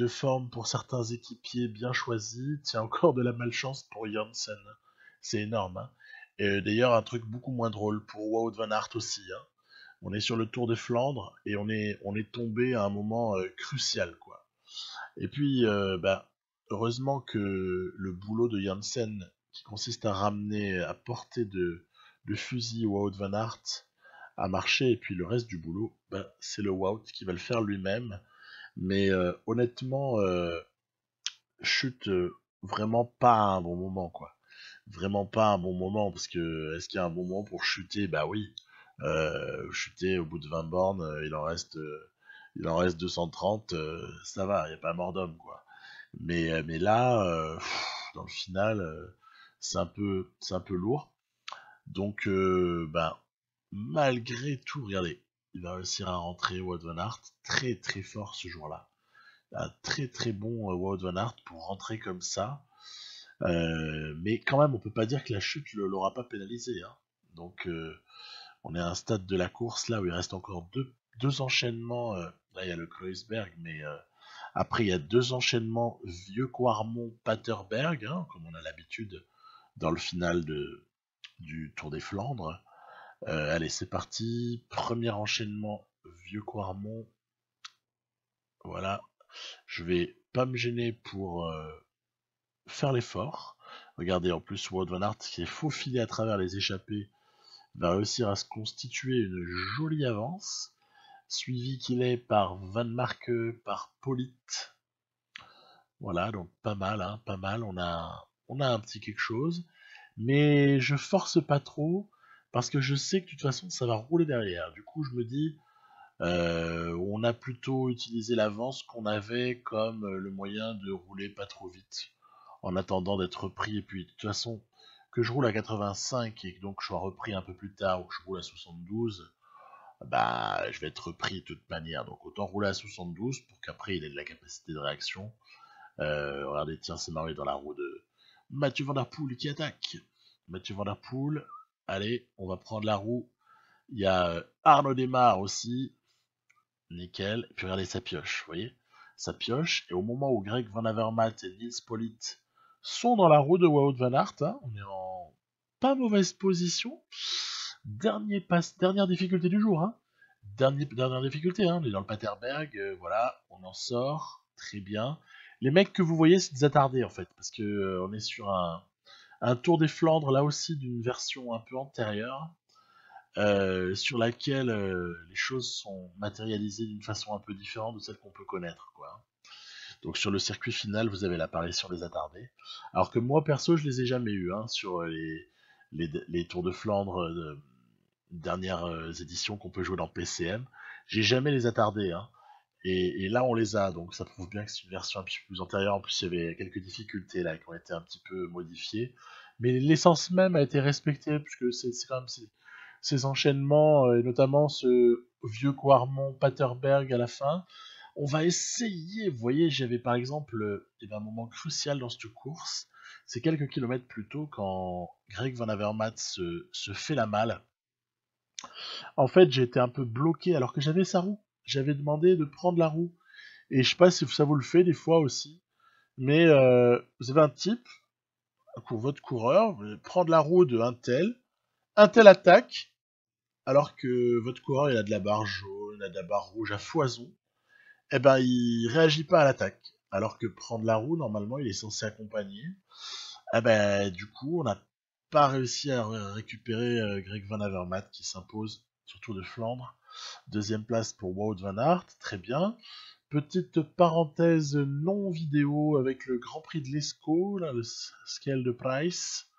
forme pour certains équipiers bien choisis, tiens encore de la malchance pour Janssen. C'est énorme, hein. Et d'ailleurs, un truc beaucoup moins drôle pour Wout van Aert aussi, hein. On est sur le Tour de Flandre et on est tombé à un moment crucial, quoi. Et puis, heureusement que le boulot de Janssen, qui consiste à ramener à portée de fusil Wout van Aert, a marché. Et puis le reste du boulot, c'est le Wout qui va le faire lui-même. Mais honnêtement, chute vraiment pas à un bon moment, quoi. Vraiment pas un bon moment, parce que est-ce qu'il y a un bon moment pour chuter? Bah oui. Chuter au bout de 20 bornes, il en reste 230, ça va, il n'y a pas mort d'homme, quoi. Mais là, dans le final, c'est un peu lourd. Donc, malgré tout, regardez, il va réussir à rentrer Wout van Aert très très fort ce jour-là. Un très très bon Wout van Aert pour rentrer comme ça. Mais quand même, on peut pas dire que la chute l'aura pas pénalisé, hein. Donc, on est à un stade de la course là où il reste encore deux enchaînements. Là, il y a le Kreuzberg, mais après, il y a deux enchaînements Vieux-Quarmont-Paterberg, hein, comme on a l'habitude dans le final du Tour des Flandres. Allez, c'est parti. Premier enchaînement Vieux-Quarmont. Voilà. Je vais pas me gêner pour faire l'effort. Regardez, en plus, Wout van Aert qui est faufilé à travers les échappées va réussir à se constituer une jolie avance, suivi qu'il est par Van Marke, par Polit. Voilà, donc pas mal, hein, pas mal. On a un petit quelque chose, mais je force pas trop parce que je sais que de toute façon ça va rouler derrière. Du coup, je me dis, on a plutôt utilisé l'avance qu'on avait comme le moyen de rouler pas trop vite, en attendant d'être repris. Et puis, de toute façon, que je roule à 85 et que donc je sois repris un peu plus tard ou que je roule à 72, bah, je vais être repris de toute manière. Donc, autant rouler à 72 pour qu'après il ait de la capacité de réaction. Regardez, tiens, c'est marré dans la roue de Mathieu Van Der Poel qui attaque. Mathieu Van Der Poel, allez, on va prendre la roue. Il y a Arnaud Démare aussi. Nickel. Et puis regardez sa pioche, vous voyez? Sa pioche. Et au moment où Greg Van Avermaet et Nils Polit sont dans la roue de Wout van Aert, hein, on est en pas mauvaise position. Dernière difficulté du jour, hein. Dernière difficulté, hein. On est dans le Paterberg, voilà, on en sort. Très bien. Les mecs que vous voyez, c'est des attardés en fait, parce que on est sur un Tour des Flandres, là aussi d'une version un peu antérieure. Sur laquelle les choses sont matérialisées d'une façon un peu différente de celle qu'on peut connaître, quoi. Donc sur le circuit final, vous avez l'apparition des attardés. Alors que moi, perso, je les ai jamais eus, hein, sur les Tours de Flandre dernières éditions qu'on peut jouer dans PCM. J'ai jamais les attardés, hein. Et là, on les a, donc ça prouve bien que c'est une version un petit peu plus antérieure. En plus, il y avait quelques difficultés là qui ont été un petit peu modifiées. Mais l'essence même a été respectée, puisque c'est quand même ces enchaînements, et notamment ce vieux Quarmont Paterberg à la fin. On va essayer, vous voyez, j'avais par exemple il y avait un moment crucial dans cette course, c'est quelques kilomètres plus tôt quand Greg Van Avermaet se fait la malle. En fait, j'ai été un peu bloqué alors que j'avais sa roue. J'avais demandé de prendre la roue. Et je sais pas si ça vous le fait des fois aussi, mais vous avez un type, votre coureur, vous allez prendre la roue de un tel attaque, alors que votre coureur il a de la barre jaune, il a de la barre rouge à foison, eh ben il réagit pas à l'attaque. Alors que prendre la roue, normalement, il est censé accompagner. Eh ben, du coup, on n'a pas réussi à récupérer Greg Van Avermaet qui s'impose sur Tour de Flandre. Deuxième place pour Wout van Aert, très bien. Petite parenthèse non vidéo avec le Grand Prix de l'Escaut, là, le Scale de Price,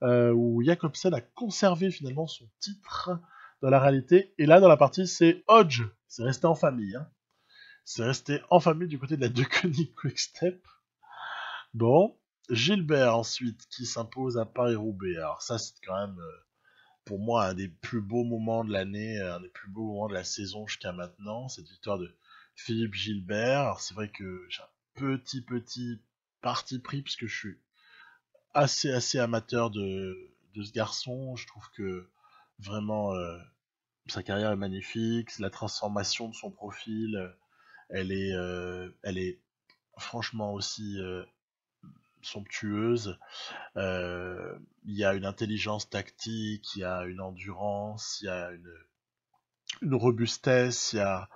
où Jacobsen a conservé finalement son titre dans la réalité. Et là, dans la partie, c'est Hodge. C'est resté en famille. Hein. C'est resté en famille du côté de la Deceuninck Quick-Step. Bon, Gilbert ensuite qui s'impose à Paris-Roubaix. Alors ça, c'est quand même pour moi un des plus beaux moments de l'année, un des plus beaux moments de la saison jusqu'à maintenant, cette victoire de Philippe Gilbert. Alors c'est vrai que j'ai un petit parti pris parce que je suis assez amateur de ce garçon. Je trouve que vraiment sa carrière est magnifique, la transformation de son profil, elle est franchement aussi somptueuse. Il y a une intelligence tactique, il y a une endurance, il y a une robustesse, il y a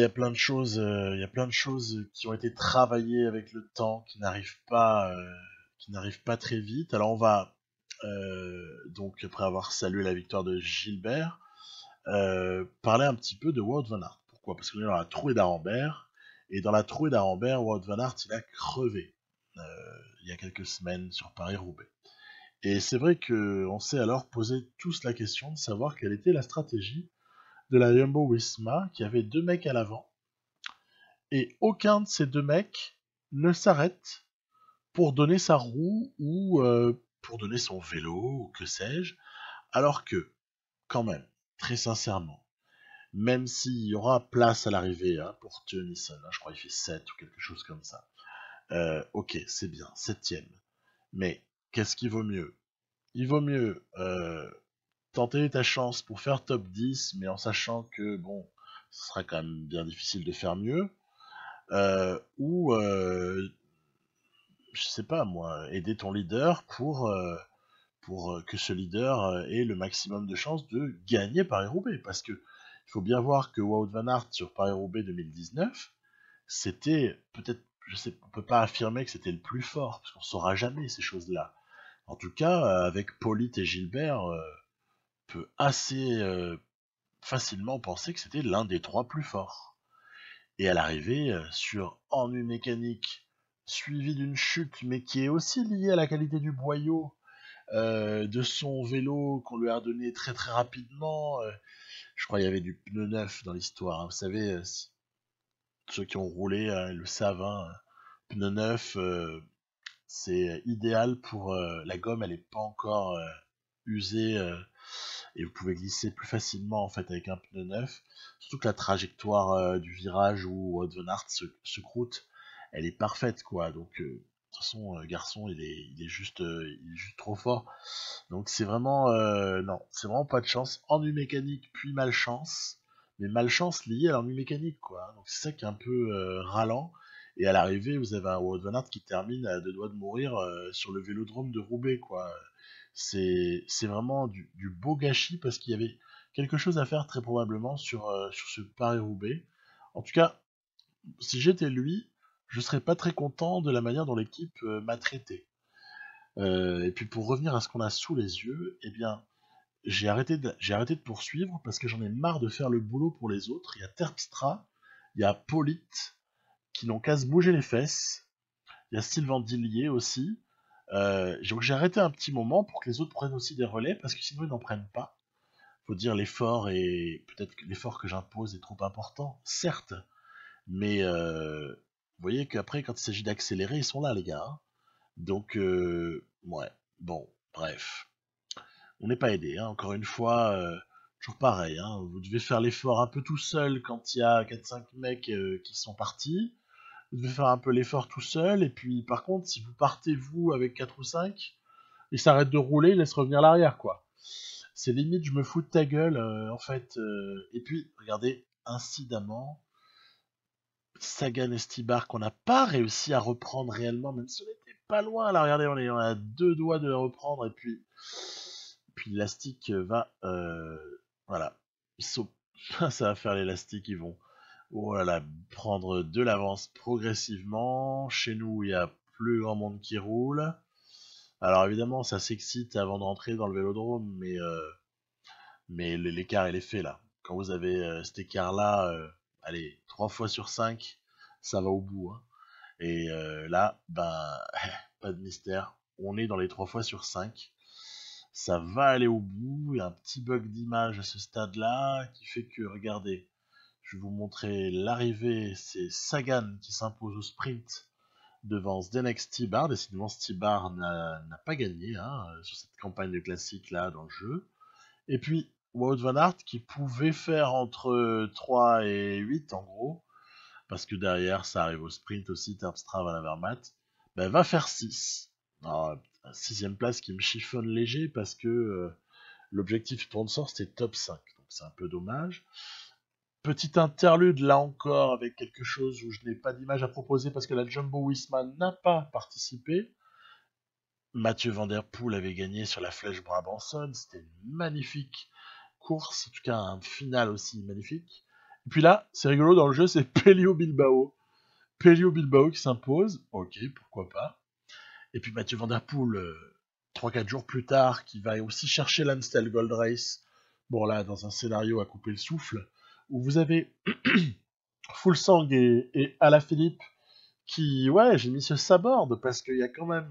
plein de choses, il y a plein de choses qui ont été travaillées avec le temps, qui n'arrivent pas très vite. Alors on va donc après avoir salué la victoire de Gilbert, parler un petit peu de Wout van Aert. Pourquoi? Parce qu'on est dans la trouée d'Arambert, et dans la trouée d'Arambert, Wout van Aert il a crevé il y a quelques semaines sur Paris-Roubaix. Et c'est vrai qu'on s'est alors posé tous la question de savoir quelle était la stratégie de la Jumbo-Visma, qui avait deux mecs à l'avant, et aucun de ces deux mecs ne s'arrête pour donner sa roue ou pour donner son vélo ou que sais-je, alors que, quand même, très sincèrement, même s'il y aura place à l'arrivée hein, pour Tennyson, hein, je crois qu'il fait 7 ou quelque chose comme ça, ok, c'est bien, 7ème, mais qu'est-ce qui vaut mieux? Il vaut mieux tenter ta chance pour faire top 10, mais en sachant que, bon, ce sera quand même bien difficile de faire mieux, ou, je sais pas moi, aider ton leader pour que ce leader ait le maximum de chances de gagner Paris-Roubaix. Parce que il faut bien voir que Wout van Aert sur Paris-Roubaix 2019, c'était peut-être, je sais, on peut pas affirmer que c'était le plus fort, parce qu'on saura jamais ces choses-là. En tout cas, avec Polite et Gilbert, peut assez facilement penser que c'était l'un des trois plus forts. Et à l'arrivée, sur ennui mécanique, suivi d'une chute, mais qui est aussi liée à la qualité du boyau, de son vélo qu'on lui a donné très rapidement. Je crois qu'il y avait du pneu neuf dans l'histoire. Hein. Vous savez, ceux qui ont roulé le savent, hein, pneu neuf, c'est idéal pour la gomme, elle n'est pas encore usée et vous pouvez glisser plus facilement en fait avec un pneu neuf. Surtout que la trajectoire du virage où Wout van Aert se croûte, elle est parfaite quoi. Donc de toute façon, garçon, il est juste trop fort. Donc c'est vraiment non, c'est vraiment pas de chance. Ennui mécanique puis malchance, mais malchance liée à l'ennui mécanique quoi. Donc c'est ça qui est un peu ralent. Et à l'arrivée, vous avez un Wout van Aert qui termine à deux doigts de mourir sur le vélodrome de Roubaix quoi. C'est vraiment du beau gâchis parce qu'il y avait quelque chose à faire très probablement sur ce Paris-Roubaix. En tout cas, si j'étais lui, je serais pas très content de la manière dont l'équipe m'a traité. Et puis pour revenir à ce qu'on a sous les yeux, eh bien, j'ai arrêté de poursuivre parce que j'en ai marre de faire le boulot pour les autres. Il y a Terpstra, il y a Polite qui n'ont qu'à se bouger les fesses. Il y a Sylvain Dillier aussi. Donc j'ai arrêté un petit moment pour que les autres prennent aussi des relais parce que sinon ils n'en prennent pas. Faut dire l'effort et peut-être que l'effort que j'impose est trop important, certes, mais vous voyez qu'après quand il s'agit d'accélérer, ils sont là les gars, hein. Donc ouais, bon, bref. On n'est pas aidé, hein. Encore une fois, toujours pareil, hein. Vous devez faire l'effort un peu tout seul quand il y a 4-5 mecs qui sont partis. Vous devez faire un peu l'effort tout seul, et puis par contre, si vous partez vous avec 4 ou 5, ils s'arrêtent de rouler, ils laissent revenir l'arrière, quoi. C'est limite, je me fous de ta gueule, en fait. Et puis, regardez, incidemment, Sagan et Stibar qu'on n'a pas réussi à reprendre réellement, même si on n'était pas loin. Là, regardez, on a 2 doigts de les reprendre, et puis l'élastique va, voilà, ça va faire l'élastique, ils vont, voilà, prendre de l'avance progressivement. Chez nous, il y a plus grand monde qui roule. Alors évidemment, ça s'excite avant de rentrer dans le vélodrome, mais l'écart il est fait là. Quand vous avez cet écart-là, allez, 3 fois sur 5, ça va au bout, hein. Et là, ben, pas de mystère. On est dans les 3 fois sur 5. Ça va aller au bout. Il y a un petit bug d'image à ce stade-là qui fait que, regardez, je vais vous montrer l'arrivée. C'est Sagan qui s'impose au sprint devant Zdenek Stibar. Décidément, Stibar n'a pas gagné, hein, sur cette campagne de classique là dans le jeu. Et puis, Wout van Aert qui pouvait faire entre 3 et 8 en gros, parce que derrière ça arrive au sprint aussi, Terpstra, Van Avermaet, ben, va faire 6. Alors, 6ème place qui me chiffonne léger parce que l'objectif sponsor c'était top 5, donc c'est un peu dommage. Petit interlude là encore avec quelque chose où je n'ai pas d'image à proposer parce que la Jumbo Visma n'a pas participé. Mathieu Van Der Poel avait gagné sur la Flèche Brabançonne, c'était une magnifique course, en tout cas un final aussi magnifique. Et puis là, c'est rigolo dans le jeu, c'est Pelio Bilbao. Pelio Bilbao qui s'impose, ok, pourquoi pas. Et puis Mathieu Van Der Poel, 3-4 jours plus tard, qui va aussi chercher l'Amstel Gold Race. Bon là, dans un scénario à couper le souffle, où vous avez Fuglsang et Alaphilippe qui, ouais, j'ai mis ce saborde parce qu'il y a quand même,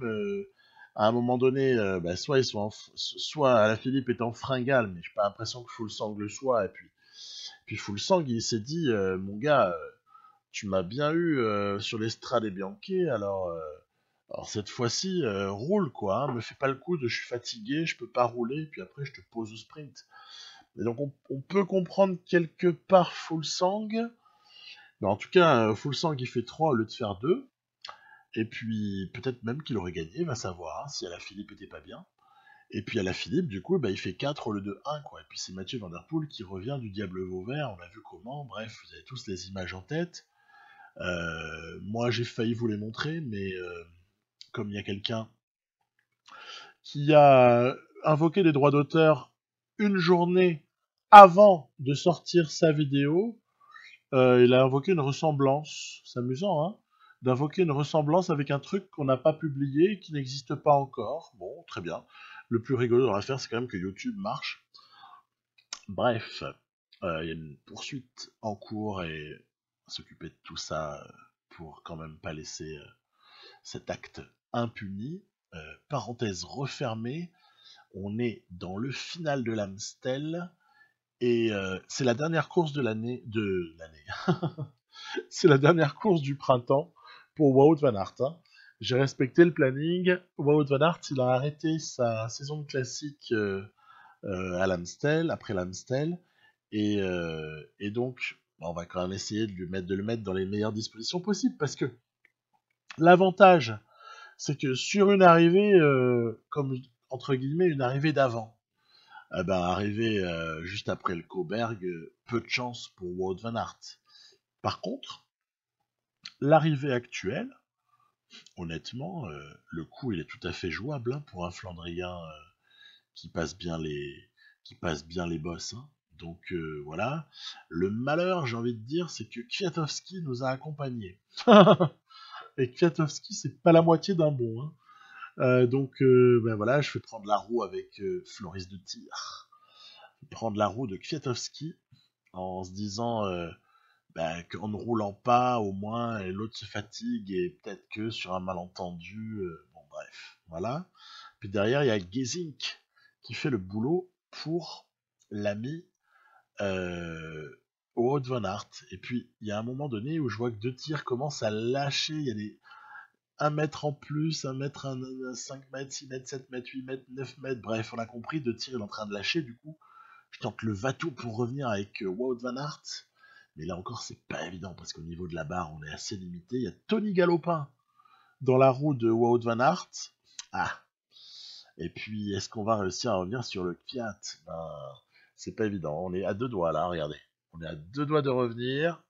à un moment donné, bah, soit ils sont soit Alaphilippe est en fringale, mais j'ai pas l'impression que Fuglsang le soit. Et puis Fuglsang, il s'est dit, mon gars, tu m'as bien eu sur l'estrade et Bianche, alors cette fois-ci, roule quoi, hein, me fais pas le coup de je suis fatigué, je peux pas rouler, puis après je te pose au sprint. Et donc on peut comprendre quelque part Fuglsang, mais en tout cas, Fuglsang il fait 3 au lieu de faire 2. Et puis peut-être même qu'il aurait gagné, va savoir, hein, si Alaphilippe était pas bien. Et puis Alaphilippe, du coup, bah, il fait 4 au lieu de 1, quoi. Et puis c'est Mathieu Van Der Poel qui revient du Diable Vauvert, on a vu comment, bref, vous avez tous les images en tête. Moi j'ai failli vous les montrer, mais comme il y a quelqu'un qui a invoqué des droits d'auteur une journée avant de sortir sa vidéo, il a invoqué une ressemblance. C'est amusant, hein, d'invoquer une ressemblance avec un truc qu'on n'a pas publié et qui n'existe pas encore. Bon, très bien. Le plus rigolo dans l'affaire, c'est quand même que YouTube marche. Bref, il y a une poursuite en cours et s'occuper de tout ça pour quand même pas laisser cet acte impuni. Parenthèse refermée, on est dans le final de l'Amstel et c'est la dernière course de l'année. C'est la dernière course du printemps pour Wout van Aert, hein. J'ai respecté le planning. Wout van Aert, il a arrêté sa saison de classique à l'Amstel, après l'Amstel. Et donc, on va quand même essayer de le mettre dans les meilleures dispositions possibles parce que l'avantage, c'est que sur une arrivée, comme entre guillemets, une arrivée d'avant, eh ben, arriver juste après le Coburg, peu de chance pour Wout van Aert. Par contre, l'arrivée actuelle, honnêtement, le coup il est tout à fait jouable, hein, pour un Flandrien qui passe bien les bosses, hein. Donc voilà. Le malheur, j'ai envie de dire, c'est que Kwiatkowski nous a accompagnés. Et Kwiatkowski, c'est pas la moitié d'un bon, hein. Donc ben voilà, je vais prendre la roue avec Floris de Tir. Prendre la roue de Kwiatkowski en se disant bah, qu'en ne roulant pas, au moins l'autre se fatigue et peut-être que sur un malentendu, bon bref, voilà. Puis derrière, il y a Gesink qui fait le boulot pour l'a mis euh, au Wout van Aert. Et puis, il y a un moment donné où je vois que De Tier commence à lâcher. Il y a des 1 mètre en plus, 1 mètre, 5 mètres, 6 mètres, 7 mètres, 8 mètres, 9 mètres. Bref, on a compris. De Tier est en train de lâcher. Du coup, je tente le va-tout pour revenir avec Wout van Aert. Mais là encore, c'est pas évident parce qu'au niveau de la barre, on est assez limité. Il y a Tony Galopin dans la roue de Wout van Aert. Ah. Et puis, est-ce qu'on va réussir à revenir sur le Fiat? Ben, c'est pas évident. On est à 2 doigts là, regardez. On est à 2 doigts de revenir.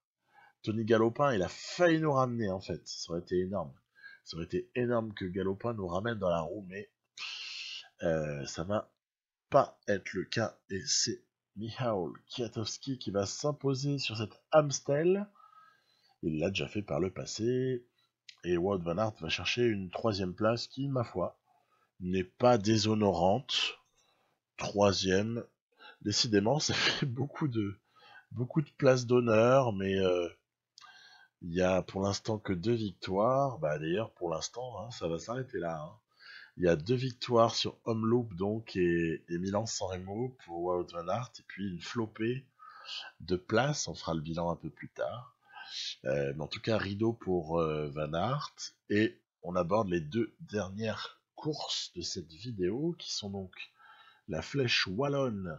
Tony Galopin, il a failli nous ramener en fait. Ça aurait été énorme. Ça aurait été énorme que Galopin nous ramène dans la roue, mais ça va pas être le cas. Et c'est Michał Kwiatkowski qui va s'imposer sur cette Amstel. Il l'a déjà fait par le passé. Et Wout van Aert va chercher une 3ème place qui, ma foi, n'est pas déshonorante. 3ème. Décidément, ça fait beaucoup de places d'honneur, mais il y a pour l'instant que 2 victoires. Bah d'ailleurs, pour l'instant, hein, ça va s'arrêter là. Hein. Il y a 2 victoires sur Omloop donc et Milan-San Remo pour Wout van Aert, et puis une flopée de places. On fera le bilan un peu plus tard. Mais en tout cas, rideau pour Van Aert. Et on aborde les 2 dernières courses de cette vidéo, qui sont donc la flèche wallonne.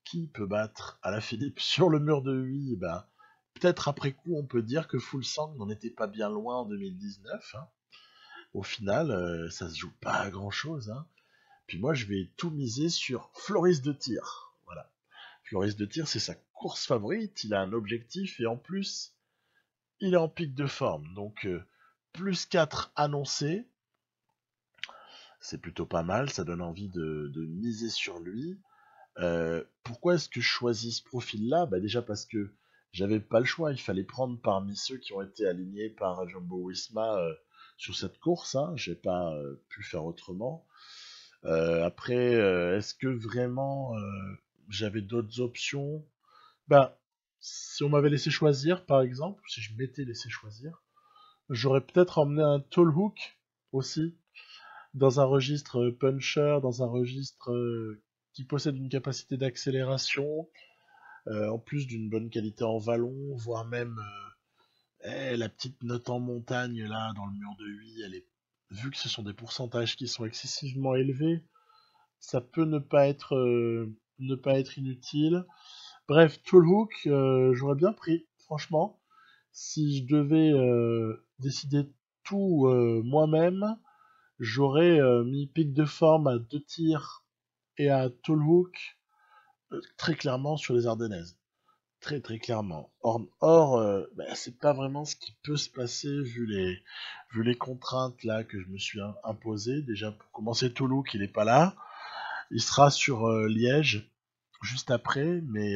Qui peut battre Alaphilippe sur le mur de 8? Bah, peut-être après coup, on peut dire que Fuglsang n'en était pas bien loin en 2019. Hein. Au final, ça se joue pas à grand-chose. Hein. Puis moi, je vais tout miser sur Floris de Tir. Voilà. Floris de Tir, c'est sa course favorite. Il a un objectif et en plus, il est en pic de forme. Donc, plus 4 annoncé. C'est plutôt pas mal. Ça donne envie de miser sur lui. Pourquoi est-ce que je choisis ce profil-là? Bah déjà parce que j'avais pas le choix, il fallait prendre parmi ceux qui ont été alignés par Jumbo-Visma sur cette course, hein. J'ai pas pu faire autrement. Après, est-ce que vraiment j'avais d'autres options? Bah, si on m'avait laissé choisir, par exemple, si je m'étais laissé choisir, j'aurais peut-être emmené un tall hook aussi, dans un registre puncher, dans un registre qui possède une capacité d'accélération, en plus d'une bonne qualité en vallon, voire même la petite note en montagne là dans le mur de 8, elle est, vu que ce sont des pourcentages qui sont excessivement élevés, ça peut ne pas être inutile. Bref, Toolhook, j'aurais bien pris, franchement. Si je devais décider tout moi-même, j'aurais mis pic de forme à 2 tirs et à Toolhook très clairement sur les Ardennaises. Très très clairement. Or bah, c'est pas vraiment ce qui peut se passer vu les contraintes là que je me suis imposées. Déjà pour commencer Toulouse qui n'est pas là. Il sera sur Liège juste après, mais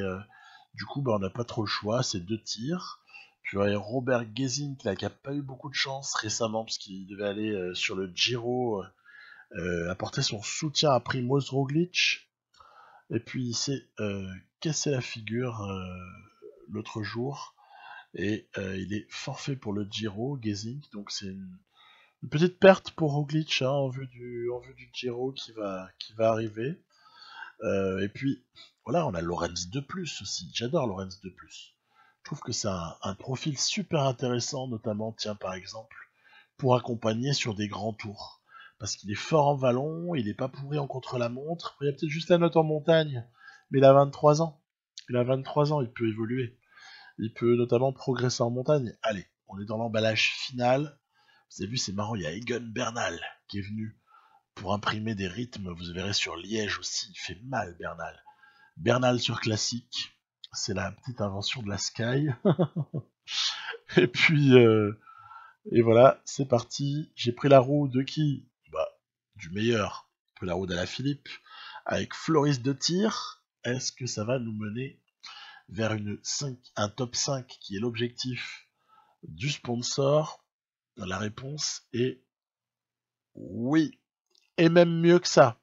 du coup bah, on n'a pas trop le choix, c'est 2 tirs. Puis il y a Robert Gesink là qui a pas eu beaucoup de chance récemment parce qu'il devait aller sur le Giro apporter son soutien à Primoz Roglic. Et puis il s'est cassé la figure l'autre jour. Et il est forfait pour le Giro, Gesink. Donc c'est une petite perte pour Roglic hein, en vue du Giro qui va arriver. Et puis voilà, on a Lorenz de plus aussi. J'adore Lorenz de plus. Je trouve que c'est un profil super intéressant, notamment, tiens, par exemple, pour accompagner sur des grands tours. Parce qu'il est fort en vallon, il est pas pourri en contre-la-montre. Il a peut-être juste la note en montagne, mais il a 23 ans. Il a 23 ans, il peut évoluer. Il peut notamment progresser en montagne. Allez, on est dans l'emballage final. Vous avez vu, c'est marrant, il y a Egan Bernal qui est venu pour imprimer des rythmes. Vous verrez sur Liège aussi, il fait mal Bernal. Bernal sur classique, c'est la petite invention de la Sky. Et puis, et voilà, c'est parti. J'ai pris la roue de qui? Bah, du meilleur. J'ai pris la roue d'Alaphilippe avec Floris de tir. Est-ce que ça va nous mener vers un top 5 qui est l'objectif du sponsor? La réponse est oui. Et même mieux que ça.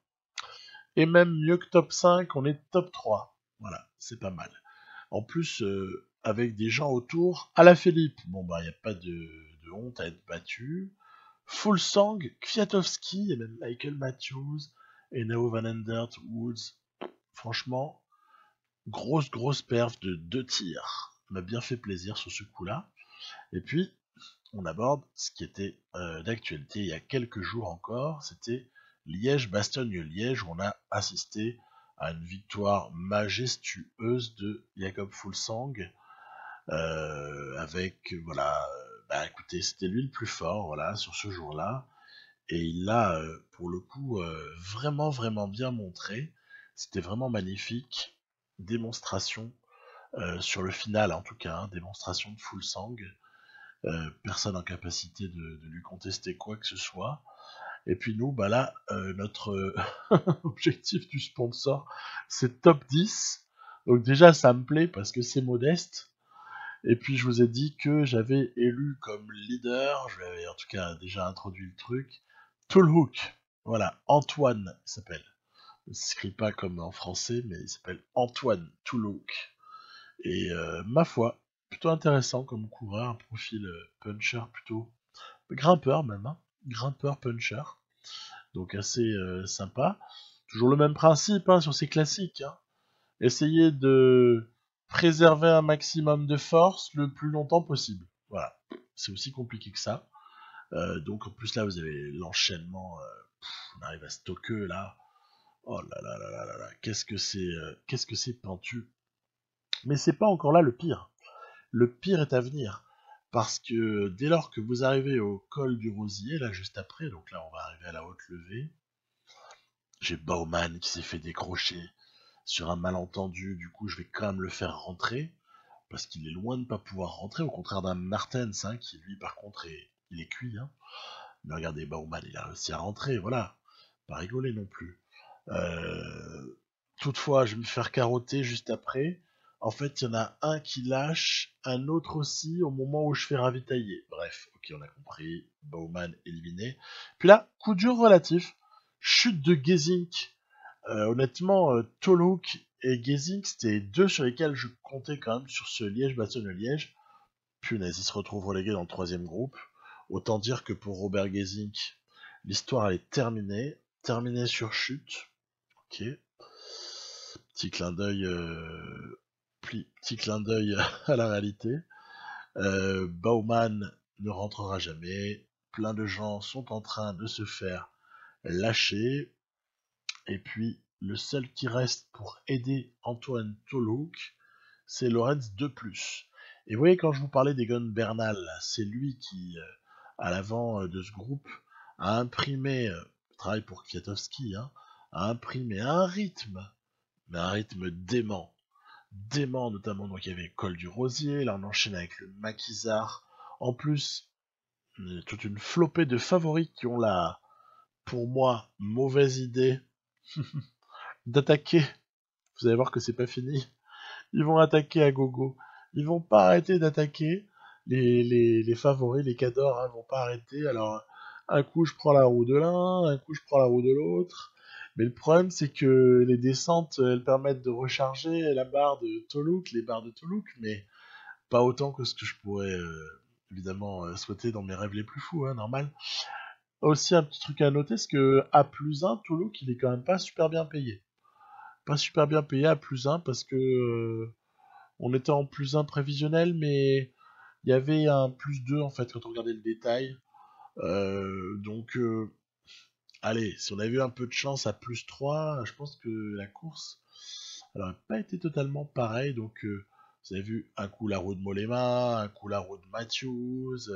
Et même mieux que top 5, on est top 3. Voilà, c'est pas mal. En plus, avec des gens autour, Alaphilippe, bon bah, il n'y a pas de honte à être battu. Fuglsang, Kwiatkowski, et même Michael Matthews, et Nao Van Endert, Woods. Franchement, grosse perf de 2 tirs. M'a bien fait plaisir sur ce coup-là. Et puis, on aborde ce qui était d'actualité il y a quelques jours encore, c'était Liège-Bastogne-Liège, où on a assisté à une victoire majestueuse de Jakob Fuglsang, avec, voilà, bah écoutez, c'était lui le plus fort, voilà, sur ce jour-là, et il l'a, pour le coup, vraiment bien montré, c'était vraiment magnifique, démonstration, sur le final en tout cas, hein, démonstration de Fuglsang, personne en capacité de lui contester quoi que ce soit. Et puis nous, bah là, notre objectif du sponsor, c'est top 10. Donc déjà, ça me plaît parce que c'est modeste. Et puis je vous ai dit que j'avais élu comme leader, je lui avais en tout cas déjà introduit le truc, Toolhook. Voilà, Antoine il s'appelle. Il ne s'écrit pas comme en français, mais il s'appelle Antoine Toolhook. Et ma foi, plutôt intéressant comme coureur, un profil puncher plutôt grimpeur même, hein, grimpeur puncher, donc assez sympa. Toujours le même principe hein, sur ces classiques, hein. Essayer de préserver un maximum de force le plus longtemps possible. Voilà, c'est aussi compliqué que ça. Donc en plus là vous avez l'enchaînement, on arrive à stocker là. Oh là, qu'est-ce que c'est pentu. Mais c'est pas encore là le pire. Le pire est à venir. Parce que dès lors que vous arrivez au col du Rosier, là juste après, donc là on va arriver à la haute levée, j'ai Baumann qui s'est fait décrocher sur un malentendu, du coup je vais quand même le faire rentrer, parce qu'il est loin de ne pas pouvoir rentrer, au contraire d'un Martens, hein, qui lui par contre il est cuit. Hein. Mais regardez, Baumann il a réussi à rentrer, voilà, pas rigoler non plus. Toutefois, je vais me faire carotter juste après. En fait, il y en a un qui lâche, un autre aussi au moment où je fais ravitailler. Bref, ok, on a compris. Baumann éliminé. Puis là, coup dur relatif. Chute de Gesink. Honnêtement, Tolhoek et Gesink, c'était deux sur lesquels je comptais quand même sur ce Liège-Bastogne-Liège. Punaise, ils se retrouvent relégués dans le troisième groupe. Autant dire que pour Robert Gesink, l'histoire elle est terminée. Terminée sur chute. Ok. Petit clin d'œil, petit clin d'œil à la réalité. Baumann ne rentrera jamais. Plein de gens sont en train de se faire lâcher. Et puis, le seul qui reste pour aider Antoine Tolhoek, c'est Lorenz de plus. Et vous voyez, quand je vous parlais d'Egon Bernal, c'est lui qui, à l'avant de ce groupe, a imprimé, travaille pour Kwiatkowski, hein, a imprimé un rythme, mais un rythme dément. Dément notamment, donc il y avait Col du Rosier, là on enchaîne avec le Maquisard. En plus, toute une flopée de favoris qui ont la, pour moi, mauvaise idée d'attaquer. Vous allez voir que c'est pas fini. Ils vont attaquer à gogo. Ils vont pas arrêter d'attaquer. Les favoris, les cadors, hein, vont pas arrêter. Alors, un coup je prends la roue de l'un, un coup je prends la roue de l'autre. Mais le problème, c'est que les descentes, elles permettent de recharger la barre de Tolhoek, les barres de Tolhoek, mais pas autant que ce que je pourrais évidemment souhaiter dans mes rêves les plus fous, hein, normal. Aussi, un petit truc à noter, c'est que à plus 1, Tolhoek, il est quand même pas super bien payé. Pas super bien payé à plus 1 parce que on était en plus 1 prévisionnel, mais il y avait un plus 2 en fait quand on regardait le détail. Donc, allez, si on avait eu un peu de chance à plus 3, je pense que la course n'aurait pas été totalement pareille. Donc, vous avez vu un coup la roue de Mollema, un coup la roue de Matthews.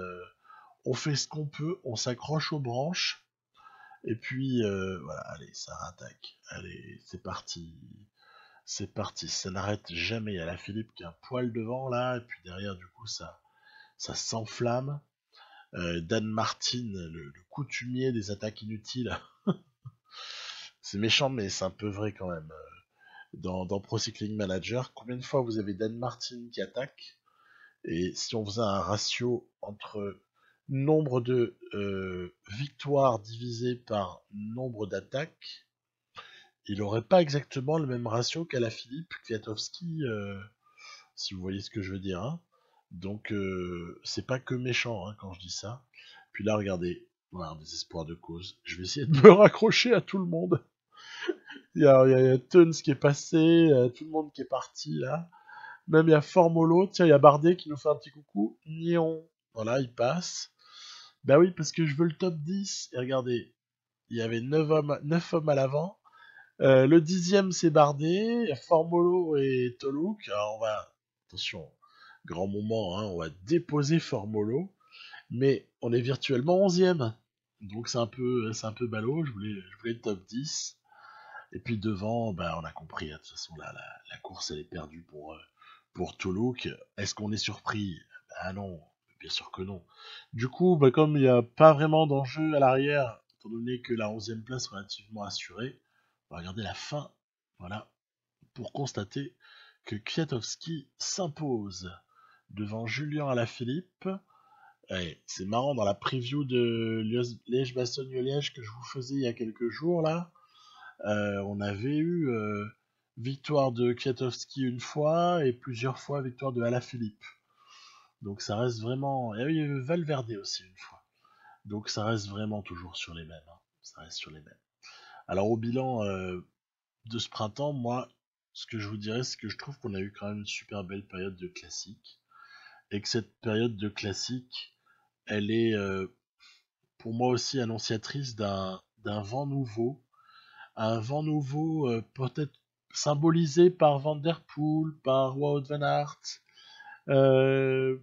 On fait ce qu'on peut, on s'accroche aux branches. Et puis, voilà, allez, ça rattaque. Allez, c'est parti. C'est parti, ça n'arrête jamais. Il y a la Philippe qui a un poil devant là, et puis derrière, du coup, ça s'enflamme. Dan Martin, le coutumier des attaques inutiles. C'est méchant, mais c'est un peu vrai quand même. Dans Pro Cycling Manager, combien de fois vous avez Dan Martin qui attaque? Et si on faisait un ratio entre nombre de victoires divisé par nombre d'attaques, il n'aurait pas exactement le même ratio qu'à la Philippe Kwiatkowski, si vous voyez ce que je veux dire. Hein. Donc, c'est pas que méchant hein, quand je dis ça. Puis là, regardez, voilà, un désespoir de cause. Je vais essayer de me raccrocher à tout le monde. Il y a Tuns qui est passé, tout le monde qui est parti là. Même il y a Formolo, tiens, il y a Bardet qui nous fait un petit coucou. Nion. Voilà, il passe. Bah oui, parce que je veux le top 10. Et regardez, il y avait 9 hommes à l'avant. Le 10e, c'est Bardet. Il y a Formolo et Tolouk. Alors on va, attention, grand moment, hein, on va déposer Formolo. Mais on est virtuellement 11e. Donc c'est un peu ballot. Je voulais le top 10. Et puis devant, bah, on a compris, hein, de toute façon, la course, elle est perdue pour Toulouse. Est-ce qu'on est surpris? Ah non, bien sûr que non. Du coup, bah, comme il n'y a pas vraiment d'enjeu à l'arrière, étant donné que la 11e place est relativement assurée, on va regarder la fin, voilà, pour constater que Kwiatkowski s'impose devant Julien Alaphilippe. Ouais, c'est marrant, dans la preview de Liège-Bastogne-Liège que je vous faisais il y a quelques jours, là, on avait eu victoire de Kwiatkowski une fois et plusieurs fois victoire de Alaphilippe. Donc ça reste vraiment. Et oui, il y a eu Valverde aussi une fois. Donc ça reste vraiment toujours sur les mêmes, hein. Ça reste sur les mêmes. Alors au bilan de ce printemps, moi, ce que je vous dirais, c'est que je trouve qu'on a eu quand même une super belle période de classique. Et que cette période de classique, elle est pour moi aussi annonciatrice d'un vent nouveau. Un vent nouveau peut-être symbolisé par Van Der Poel, par Wout van Aert. Euh,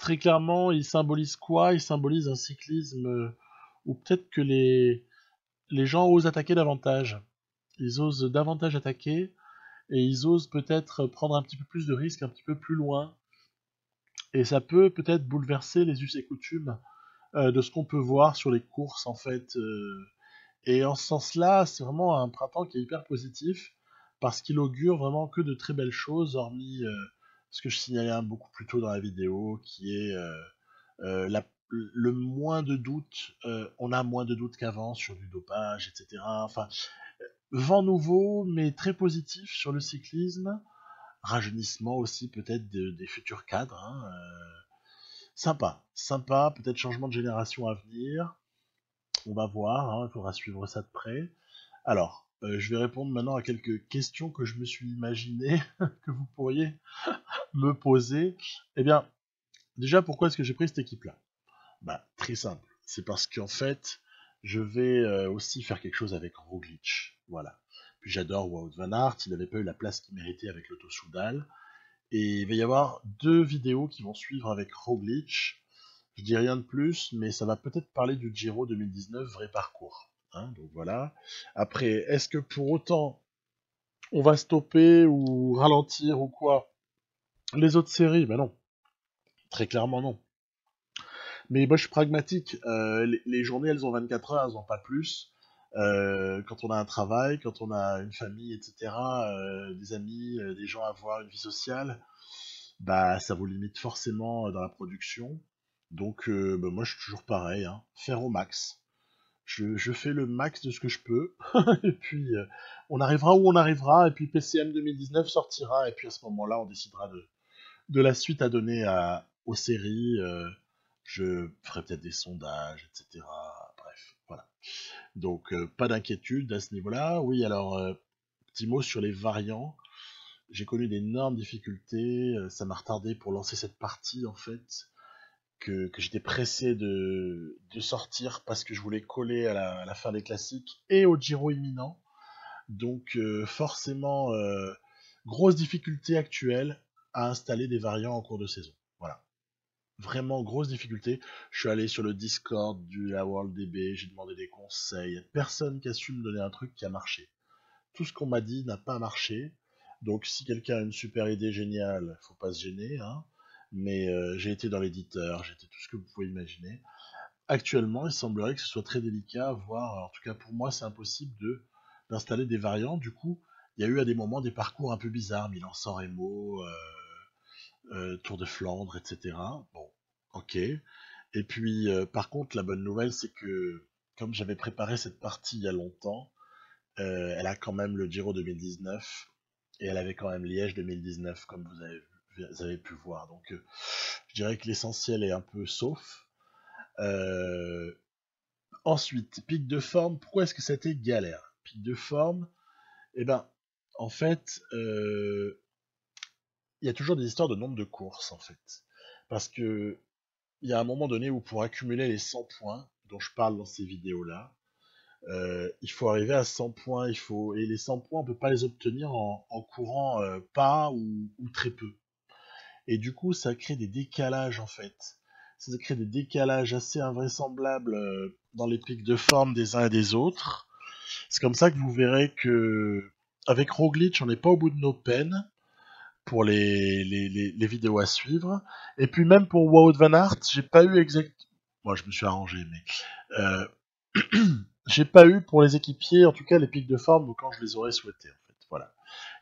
Très clairement, il symbolise quoi? Il symbolise un cyclisme où peut-être que les gens osent attaquer davantage. Ils osent davantage attaquer et ils osent peut-être prendre un petit peu plus de risques un petit peu plus loin. Et ça peut peut-être bouleverser les us et coutumes de ce qu'on peut voir sur les courses en fait. Et en ce sens-là, c'est vraiment un printemps qui est hyper positif parce qu'il augure vraiment que de très belles choses, hormis ce que je signalais beaucoup plus tôt dans la vidéo, qui est le moins de doutes. On a moins de doutes qu'avant sur du dopage, etc. Enfin, vent nouveau, mais très positif sur le cyclisme. Rajeunissement aussi peut-être des futurs cadres, hein. Sympa, sympa, peut-être changement de génération à venir. On va voir, hein, il faudra suivre ça de près. Alors, je vais répondre maintenant à quelques questions que je me suis imaginé que vous pourriez me poser. Eh bien, déjà, pourquoi est-ce que j'ai pris cette équipe-là? Bah, très simple. C'est parce qu'en fait, je vais aussi faire quelque chose avec Roglic. Voilà. Puis j'adore Wout van Aert, il n'avait pas eu la place qu'il méritait avec l'Auto Soudal. Et il va y avoir 2 vidéos qui vont suivre avec Roglic. Je dis rien de plus, mais ça va peut-être parler du Giro 2019, vrai parcours. Hein, donc voilà. Après, est-ce que pour autant on va stopper ou ralentir ou quoi les autres séries? Ben non, très clairement non. Mais moi je suis pragmatique. Les journées elles ont 24 heures, elles n'ont pas plus. Quand on a un travail, quand on a une famille, etc., des amis, des gens à voir, une vie sociale, bah ça vous limite forcément dans la production. Donc bah, moi je suis toujours pareil, hein, faire au max. Je fais le max de ce que je peux, et puis on arrivera où on arrivera, et puis PCM 2019 sortira, et puis à ce moment-là on décidera de la suite à donner aux séries. Je ferai peut-être des sondages, etc. Bref, voilà. Donc pas d'inquiétude à ce niveau-là. Oui, alors petit mot sur les variants. J'ai connu d'énormes difficultés, ça m'a retardé pour lancer cette partie en fait, que j'étais pressé de sortir parce que je voulais coller à la fin des classiques et au Giro imminent. Donc forcément, grosse difficulté actuelle à installer des variants en cours de saison. Voilà. Vraiment grosse difficulté. Je suis allé sur le Discord de la WorldDB, j'ai demandé des conseils. Personne qui a su me donner un truc qui a marché. Tout ce qu'on m'a dit n'a pas marché. Donc si quelqu'un a une super idée géniale, faut pas se gêner, hein. Mais j'ai été dans l'éditeur, j'ai été tout ce que vous pouvez imaginer. Actuellement, il semblerait que ce soit très délicat, voire, en tout cas pour moi, c'est impossible d'installer des variantes. Du coup, il y a eu à des moments des parcours un peu bizarres, Milan-San Remo, Tour de Flandre, etc. Bon, ok. Et puis, par contre, la bonne nouvelle, c'est que comme j'avais préparé cette partie il y a longtemps, elle a quand même le Giro 2019 et elle avait quand même Liège 2019, comme vous avez pu voir. Donc, je dirais que l'essentiel est un peu sauf. Euh, Ensuite, pic de forme, pourquoi est-ce que ça a été galère? pic de forme, eh ben, en fait, il y a toujours des histoires de nombre de courses, en fait. Parce que il y a un moment donné où pour accumuler les 100 points dont je parle dans ces vidéos-là, il faut arriver à 100 points, et les 100 points, on peut pas les obtenir en courant pas ou très peu. Et du coup, ça crée des décalages en fait. Ça crée des décalages assez invraisemblables dans les pics de forme des uns et des autres. C'est comme ça que vous verrez que avec Roglitch, on n'est pas au bout de nos peines pour les vidéos à suivre. Et puis même pour Wout Van Aert, j'ai pas eu exact. Moi, je me suis arrangé, mais j'ai pas eu pour les équipiers, en tout cas les pics de forme quand je les aurais souhaités. En fait, voilà.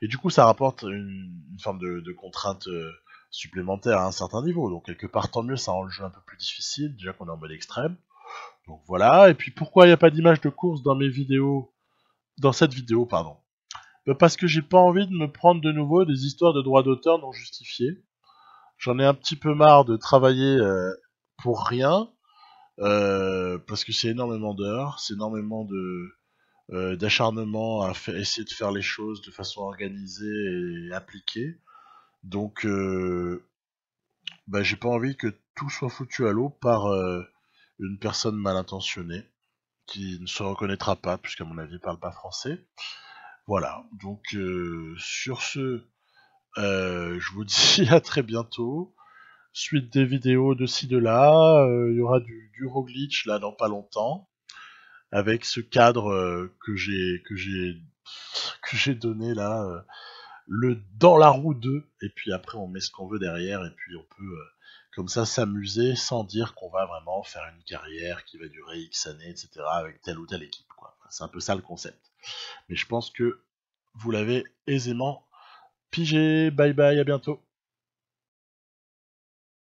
Et du coup, ça rapporte une forme de contrainte supplémentaire à un certain niveau. Donc quelque part, tant mieux, ça rend le jeu un peu plus difficile, déjà qu'on est en mode extrême. Donc voilà. Et puis pourquoi il n'y a pas d'image de course dans mes vidéos, dans cette vidéo, pardon. Parce que j'ai pas envie de me prendre de nouveau des histoires de droits d'auteur non justifiées. J'en ai un petit peu marre de travailler pour rien, parce que c'est énormément d'heures, c'est énormément d'acharnement à essayer de faire les choses de façon organisée et appliquée. Donc, bah, j'ai pas envie que tout soit foutu à l'eau par une personne mal intentionnée qui ne se reconnaîtra pas, puisqu'à mon avis, il parle pas français. Voilà. Donc, sur ce, je vous dis à très bientôt. Suite des vidéos de ci de là, il y aura du Roglitch là dans pas longtemps, avec ce cadre que j'ai donné là, le dans la roue 2, et puis après on met ce qu'on veut derrière, et puis on peut comme ça s'amuser sans dire qu'on va vraiment faire une carrière qui va durer X années, etc. avec telle ou telle équipe, quoi. Enfin, c'est un peu ça le concept. Mais je pense que vous l'avez aisément pigé. Bye bye, à bientôt.